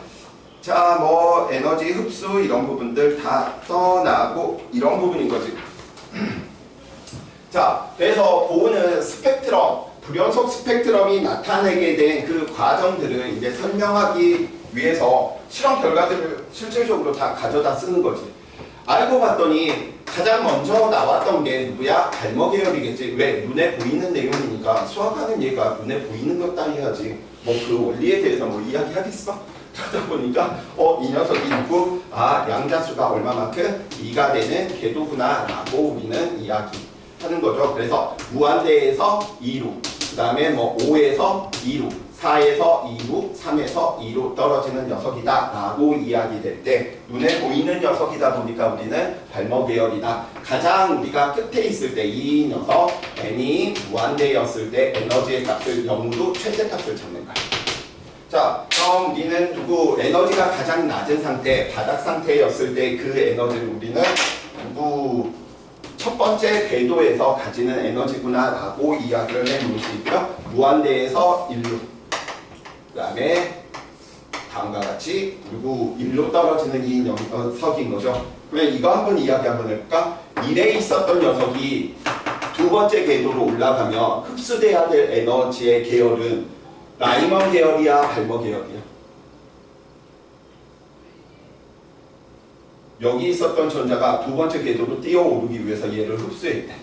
Speaker 1: 자, 뭐 에너지 흡수 이런 부분들 다 떠나고 이런 부분인 거지. 자, 그래서 보는 스펙트럼, 불연속 스펙트럼이 나타내게 된 그 과정들을 이제 설명하기 위해서 실험 결과들을 실질적으로 다 가져다 쓰는 거지. 알고 봤더니 가장 먼저 나왔던 게 누구야? 발머 계열이겠지. 왜? 눈에 보이는 내용이니까 수학하는 얘가 눈에 보이는 것 따위 해야지. 뭐 그 원리에 대해서 뭐 이야기하겠어? 그러다 보니까 이 녀석이 있고 양자수가 얼마만큼 2가 되는 궤도구나 라고 우리는 이야기하는 거죠. 그래서 무한대에서 2로, 그 다음에 뭐 5에서 2로, 4에서 2로, 3에서 2로 떨어지는 녀석이다 라고 이야기될 때 눈에 보이는 녀석이다 보니까 우리는 발머 계열이다. 가장 우리가 끝에 있을 때 이 녀석 n이 무한대였을 때 에너지의 값을 0으로 최대값을 잡는 거야. 자, 그럼 우리는 누구 에너지가 가장 낮은 상태, 바닥 상태였을 때 그 에너지를 우리는 누구 첫 번째 궤도에서 가지는 에너지구나 라고 이야기를 해놓을 수 있고요. 무한대에서 1로, 그 다음에 다음과 같이 누구 1로 떨어지는 이 녀석인 거죠. 그러면 이거 한번 이야기 한번 해볼까? 1에 있었던 녀석이 두 번째 궤도로 올라가면 흡수돼야 될 에너지의 계열은 라이먼 계열이야, 발머 계열이야? 여기 있었던 전자가 두 번째 궤도로 뛰어오르기 위해서 얘를 흡수했대.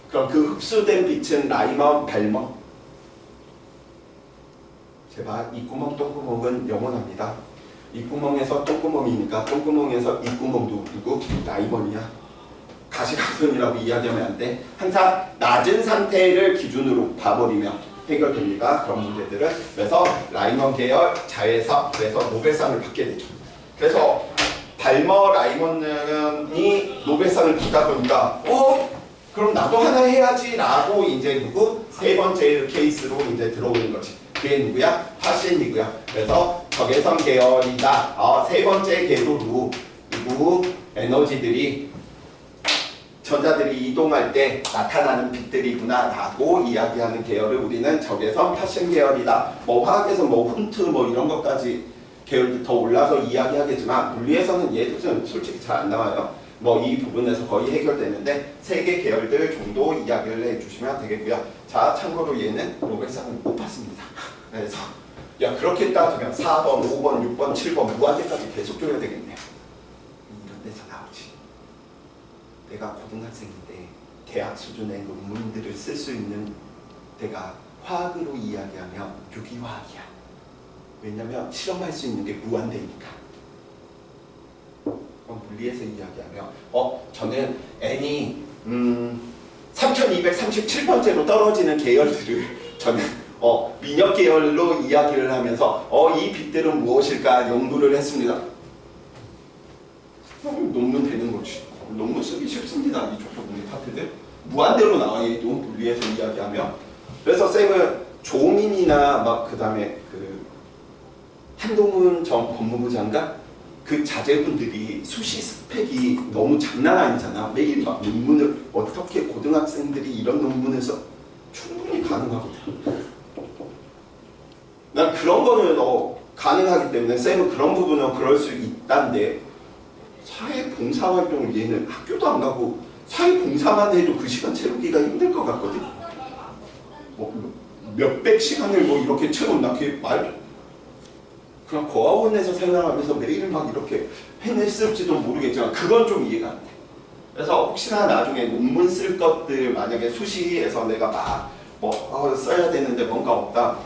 Speaker 1: 그럼 그 흡수된 빛은 라이먼, 발머? 제발 이 구멍, 똥구멍은 영원합니다. 이 구멍에서 똥구멍이니까 똥구멍에서 이 구멍도 누구? 라이먼이야. 가시광선이라고 이야기하면 안 돼. 항상 낮은 상태를 기준으로 봐버리면 해결됩니다. 그런 문제들은. 그래서 라이먼 계열 자회사 그래서 노벨상을 받게 되죠. 그래서 발머 라이먼이 노벨상을 받다 보니까 그럼 나도 하나 해야지라고 이제 누구 세 번째 케이스로 이제 들어오는 거지. 그게 누구야? 파신이고요. 그래서 적외선 계열이다. 세 번째 궤도로 누구 에너지들이 전자들이 이동할 때 나타나는 빛들이구나라고 이야기하는 계열을 우리는 적외선 파신 계열이다. 뭐 화학에서 뭐 훈트 뭐 이런 것까지 계열도 더 올라서 이야기하겠지만 물리에서는 얘들은 솔직히 잘 안 나와요. 뭐 이 부분에서 거의 해결되는데 세 개 계열들 정도 이야기를 해주시면 되겠고요. 자, 참고로 얘는 노벨상을 못 받습니다. 그래서 야 그렇게 따지면 4번, 5번, 6번, 7번 무한대까지 계속 줘야 되겠네요. 이런 데서 나오지. 내가 고등학생인데 대학 수준의 논문들을 쓸 수 있는 데가 화학으로 이야기하면 유기화학이야. 왜냐면 실험할 수 있는 게 무한대니까. 물리에서 이야기하면 저는 N이 3237번째로 떨어지는 계열들을 저는 민역 계열로 이야기를 하면서 이 빛들은 무엇일까 연구를 했습니다. 논문 되는 거지. 논문 쓰기 쉽습니다. 이쪽 부분의 파트들 무한대로 나와 얘도 물리에서 이야기하면. 그래서 쌤은 조민이나 막 그 다음에 그 한동훈 전 법무부 장관 그 자제분들이 수시 스펙이 너무 장난 아니잖아. 매일 막 논문을 어떻게 고등학생들이 이런 논문을 써 충분히 가능하거든. 난 그런 거는 가능하기 때문에 쌤은 그런 부분은 그럴 수 있단데 사회 봉사활동을 얘는 학교도 안 가고 사회 봉사만 해도 그 시간 채우기가 힘들 것 같거든. 뭐 몇백 시간을 뭐 이렇게 채운다 그게 말도 그냥 고아원에서 생활하면서 매일 막 이렇게 해냈을지도 모르겠지만 그건 좀 이해가 안 돼. 그래서 혹시나 나중에 논문 쓸 것들 만약에 수시에서 내가 막 뭐 써야 되는데 뭔가 없다.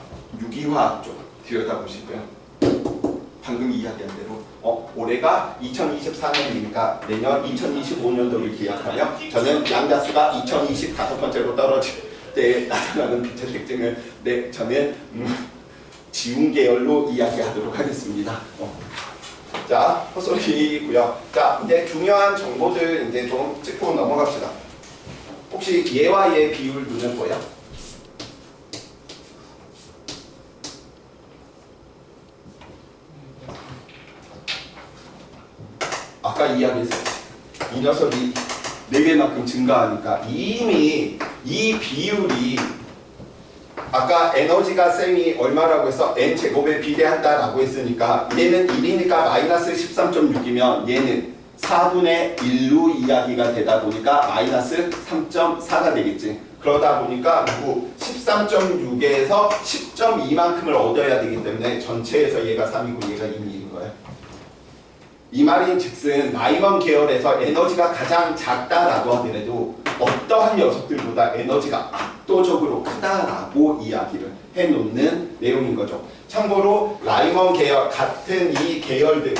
Speaker 1: 유기화학 쪽 들여다보시고요. 방금 이야기한 대로 올해가 2024년이니까 내년 2025년도를 기약하며 저는 양자수가 2025번째로 떨어질 때 나타나는 빛의 특징을 저는 지운 계열로 이야기하도록 하겠습니다. 자, 헛소리고요. 자, 이제 중요한 정보들 이제 좀 짚고 넘어갑시다. 혹시 얘와 얘 비율 눈을 보여? 아까 이야기했었지. 이 녀석이 4배만큼 증가하니까 이미 이 비율이 아까 에너지가 쌤이 얼마라고 해서 n제곱에 비례한다라고 했으니까 얘는 1이니까 마이너스 13.6이면 얘는 4분의 1로 이야기가 되다 보니까 마이너스 3.4가 되겠지. 그러다 보니까 13.6에서 10.2만큼을 얻어야 되기 때문에 전체에서 얘가 3이고 얘가 2인 거야. 이 말인 즉슨 라이먼 계열에서 에너지가 가장 작다라고 하더라도 어떠한 녀석들보다 에너지가 압도적으로 크다라고 이야기를 해놓는 내용인 거죠. 참고로 라이먼 계열 같은 이 계열들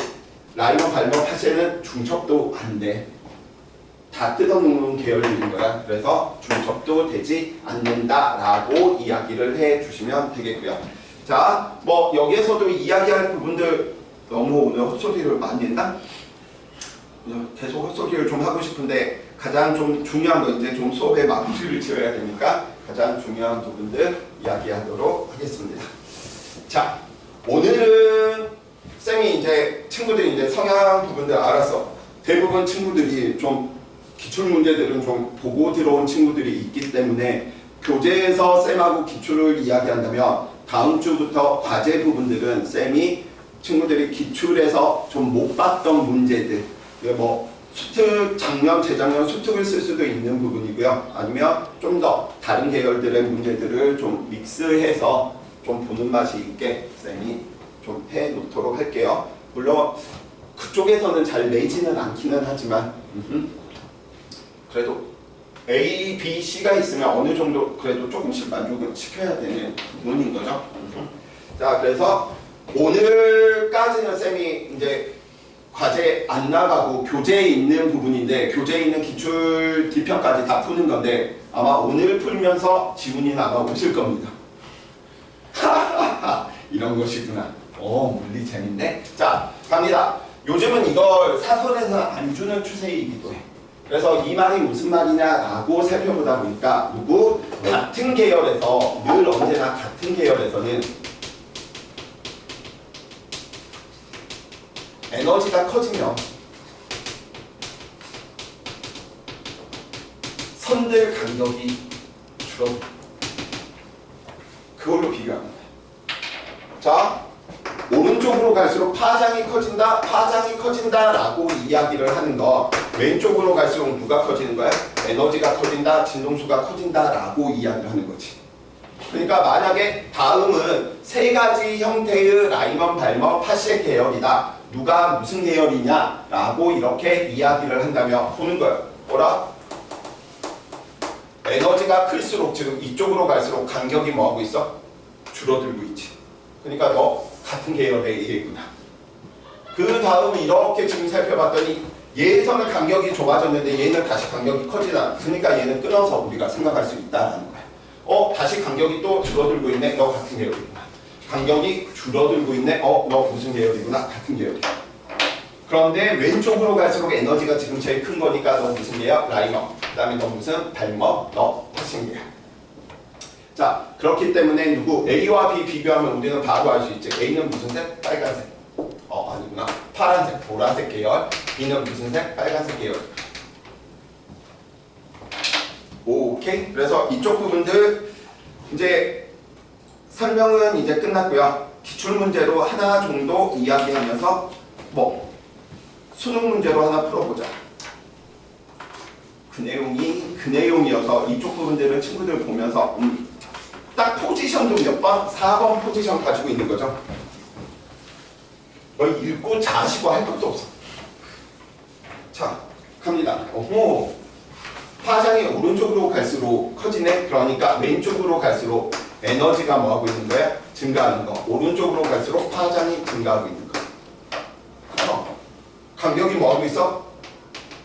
Speaker 1: 라이먼, 발머, 파세는 중첩도 안 돼. 다 뜯어놓는 계열들인 거야. 그래서 중첩도 되지 않는다라고 이야기를 해주시면 되겠고요. 자, 뭐 여기에서도 이야기할 부분들 너무 오늘 헛소리를 많이 했나? 계속 헛소리를 좀 하고 싶은데 가장 좀 중요한 거 이제 좀 수업에 마무리를 지어야 되니까 가장 중요한 부분들 이야기하도록 하겠습니다. 자, 오늘은 쌤이 이제 친구들이 이제 성향 부분들 알았어. 대부분 친구들이 좀 기출 문제들은 좀 보고 들어온 친구들이 있기 때문에 교재에서 쌤하고 기출을 이야기한다면 다음 주부터 과제 부분들은 쌤이 친구들이 기출에서 좀 못 봤던 문제들, 뭐 수특, 작년, 재작년 수특을 쓸 수도 있는 부분이고요. 아니면 좀 더 다른 계열들의 문제들을 좀 믹스해서 좀 보는 맛이 있게 쌤이 좀 해놓도록 할게요. 물론 그쪽에서는 잘 내지는 않기는 하지만 그래도 A, B, C가 있으면 어느 정도 그래도 조금씩 만족을 시켜야 되는 부분인 거죠. 자, 그래서 오늘까지는 쌤이 이제 과제 안 나가고 교재에 있는 부분인데 교재에 있는 기출 뒤편까지 다 푸는 건데 아마 오늘 풀면서 지훈이는 아마 오실 겁니다. 이런 것이구나. 물리 재밌네. 자, 갑니다. 요즘은 이걸 사설에서 안 주는 추세이기도 해. 그래서 이 말이 무슨 말이냐라고 살펴보다 보니까 누구 같은 계열에서 늘 언제나 같은 계열에서는 에너지가 커지면 선들 간격이 줄어들어. 그걸로 비교합니다. 자, 오른쪽으로 갈수록 파장이 커진다, 파장이 커진다라고 이야기를 하는 거. 왼쪽으로 갈수록 누가 커지는 거야? 에너지가 커진다, 진동수가 커진다라고 이야기를 하는 거지. 그러니까 만약에 다음은 세 가지 형태의 라이먼 발머 파시의 계열이다. 누가 무슨 계열이냐라고 이렇게 이야기를 한다면 보는 거예요. 뭐라? 에너지가 클수록 지금 이쪽으로 갈수록 간격이 뭐하고 있어? 줄어들고 있지. 그러니까 너 같은 계열의 얘구나. 그 다음 이렇게 지금 살펴봤더니 얘에서는 간격이 좁아졌는데 얘는 다시 간격이 커지다. 그러니까 얘는 끊어서 우리가 생각할 수 있다는 거야. 다시 간격이 또 줄어들고 있네. 너 같은 계열이구나. 간격이 줄어들고 있네. 너 무슨 계열이구나. 같은 계열이야. 그런데 왼쪽으로 갈수록 에너지가 지금 제일 큰 거니까 너 무슨 계열? 라이머. 그 다음에 너 무슨 발머? 너 훨씬 계열. 자, 그렇기 때문에 누구 A와 B 비교하면 우리는 바로 알 수 있지. A는 무슨 색? 빨간색. 아니구나. 파란색, 보라색 계열. B는 무슨 색? 빨간색 계열. 오케이. 그래서 이쪽 부분들 이제 설명은 이제 끝났고요. 기출 문제로 하나 정도 이야기하면서 수능 문제로 하나 풀어보자. 그 내용이어서 이쪽 부분들은 친구들 보면서 딱 포지션도 몇 번? 4번 포지션 가지고 있는 거죠. 너 읽고 자시고 할 것도 없어. 자, 갑니다. 파장이 오른쪽으로 갈수록 커지네. 그러니까 왼쪽으로 갈수록 에너지가 뭐하고 있는 거야? 증가하는 거. 오른쪽으로 갈수록 파장이 증가하고 있는 거. 간격이 뭐하고 있어?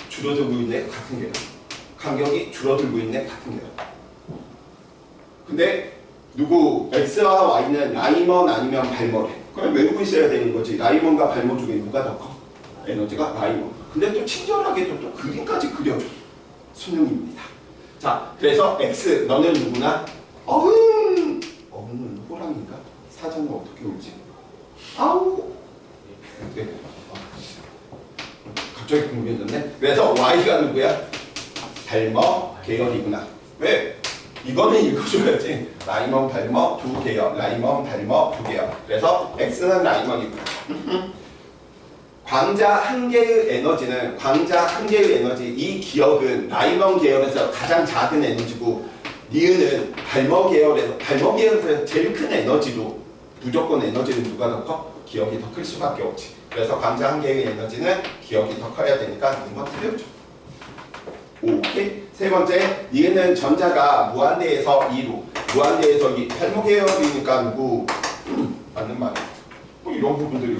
Speaker 1: 줄어들고 있네. 같은 계열. 간격이 줄어들고 있네. 같은 계열. 근데 누구 X와 Y는 라이먼 아니면 발머래. 그럼 외우고 있어야 되는 거지. 라이먼과 발머 중에 누가 더 커? 에너지가 라이먼. 근데 또 친절하게 또 그림까지 그려줘. 수능입니다. 자, 그래서 X 너는 누구나 어흥 호랑이인가? 사전은 어떻게 울지? 아우. 네. 갑자기 궁금해졌네. 그래서 Y가 누구야? 발머 계열이구나. 왜? 이거는 읽어줘야지. 라이먼 발머 두 계열, 라이먼 발머 두 계열. 그래서 X는 라이먼이구나. 광자 한 개의 에너지는 이 기억은 라이먼 계열에서 가장 작은 에너지고 니은은 발머 계열에서 제일 큰 에너지도 무조건 에너지는 누가 더 커? 기억이 더 클 수밖에 없지. 그래서 광자 한 개의 에너지는 기억이 더 커야 되니까 이건 틀려줘. 오케이. 세 번째, 니은은 전자가 무한대에서 2로 무한대에서 2 발머 계열이니까 누구? 맞는 말이야. 이런 부분들이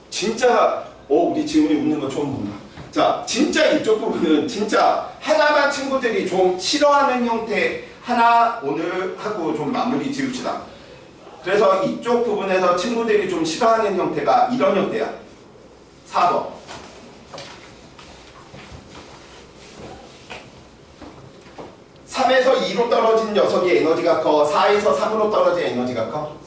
Speaker 1: 진짜 우리 지훈이 웃는 거 처음 본다. 자, 진짜 이쪽 부분은 진짜 하나만 친구들이 좀 싫어하는 형태 하나 오늘 하고 좀 마무리 지읍시다. 그래서 이쪽 부분에서 친구들이 좀 싫어하는 형태가 이런 형태야. 4번. 3에서 2로 떨어진 녀석이 에너지가 커? 4에서 3으로 떨어진 에너지가 커?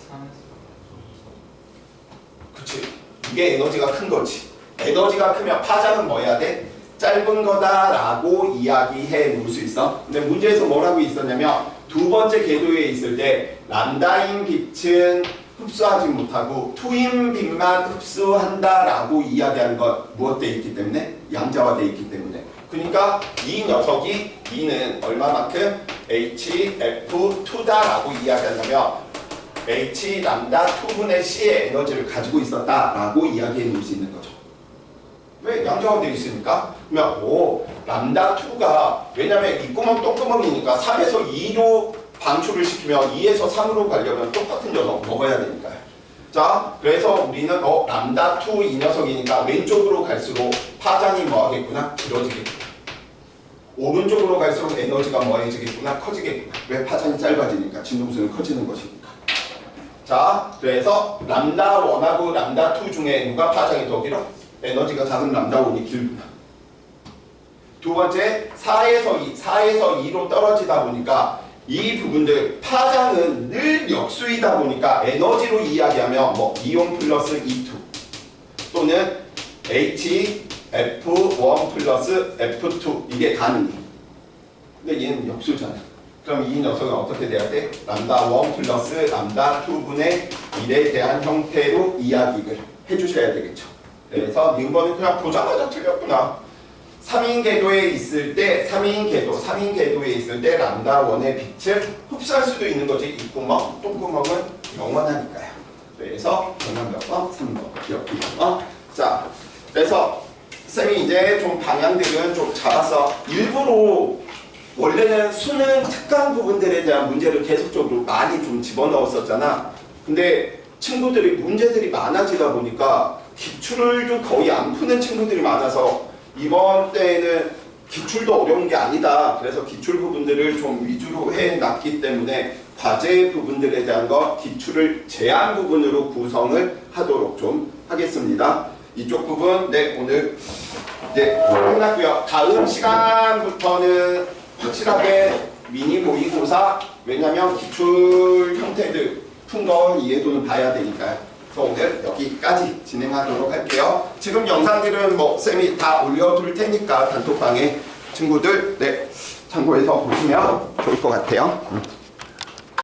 Speaker 1: 그치. 이게 에너지가 큰 거지. 에너지가 크면 파장은 뭐 해야 돼? 짧은 거다라고 이야기해 놓을 수 있어. 근데 문제에서 뭐라고 있었냐면 두 번째 궤도에 있을 때 람다인 빛은 흡수하지 못하고 투인 빛만 흡수한다라고 이야기하는 건 무엇 돼 있기 때문에? 양자화 돼 있기 때문에. 그러니까 이 녀석이 E는 얼마만큼? HF2다라고 이야기한다면 H 람다 2분의 C의 에너지를 가지고 있었다라고 이야기해 놓을 수 있는 거죠. 왜? 양자화 되어 있으니까. 그러면 람다 2가 왜냐면 이 구멍 똥구멍이니까 3에서 2로 방출을 시키면 2에서 3으로 가려면 똑같은 녀석 먹어야 되니까요. 자, 그래서 우리는 람다 2 이 녀석이니까 왼쪽으로 갈수록 파장이 뭐하겠구나? 길어지겠구나. 오른쪽으로 갈수록 에너지가 뭐해지겠구나? 커지겠구나. 왜? 파장이 짧아지니까 진동수는 커지는 것이니까. 자, 그래서 람다 1하고 람다 2 중에 누가 파장이 더 길어? 에너지가 작은 람다 1이 길구나. 두 번째, 4에서 2로 떨어지다 보니까 이 부분들 파장은 늘 역수이다 보니까 에너지로 이야기하면 뭐 이온 플러스 E2 또는 HF1 플러스 F2 이게 가능해. 근데 얘는 역수잖아. 그럼 이 녀석은 어떻게 돼야 돼? 람다 1 플러스 람다 2분의 1에 대한 형태로 이야기를 해주셔야 되겠죠. 그래서 니은번은 그냥 보자마자 틀렸구나. 3인 궤도에 있을 때 람다 1의 빛을 흡수할 수도 있는 거지. 이 구멍, 똥구멍은 영원하니까요. 그래서 정답 몇 번? 3번. 기억해요. 자, 그래서 쌤이 이제 좀 방향들은 좀 잡았어. 일부러 원래는 수능 특강 부분들에 대한 문제를 계속적으로 많이 좀 집어넣었었잖아. 근데 친구들이 문제들이 많아지다 보니까 기출을 좀 거의 안 푸는 친구들이 많아서 이번 때에는 기출도 어려운 게 아니다. 그래서 기출 부분들을 좀 위주로 해놨기 때문에 과제 부분들에 대한 거 기출을 제한 부분으로 구성을 하도록 좀 하겠습니다. 이쪽 부분 오늘 끝났고요. 다음 시간부터는 확실하게 미니 모의고사 왜냐면 기출 형태들 푼 거 이해도는 봐야 되니까요. 그래서 오늘 여기까지 진행하도록 할게요. 지금 영상들은 뭐 쌤이 다 올려둘 테니까 단톡방에 친구들 참고해서 보시면 좋을 것 같아요.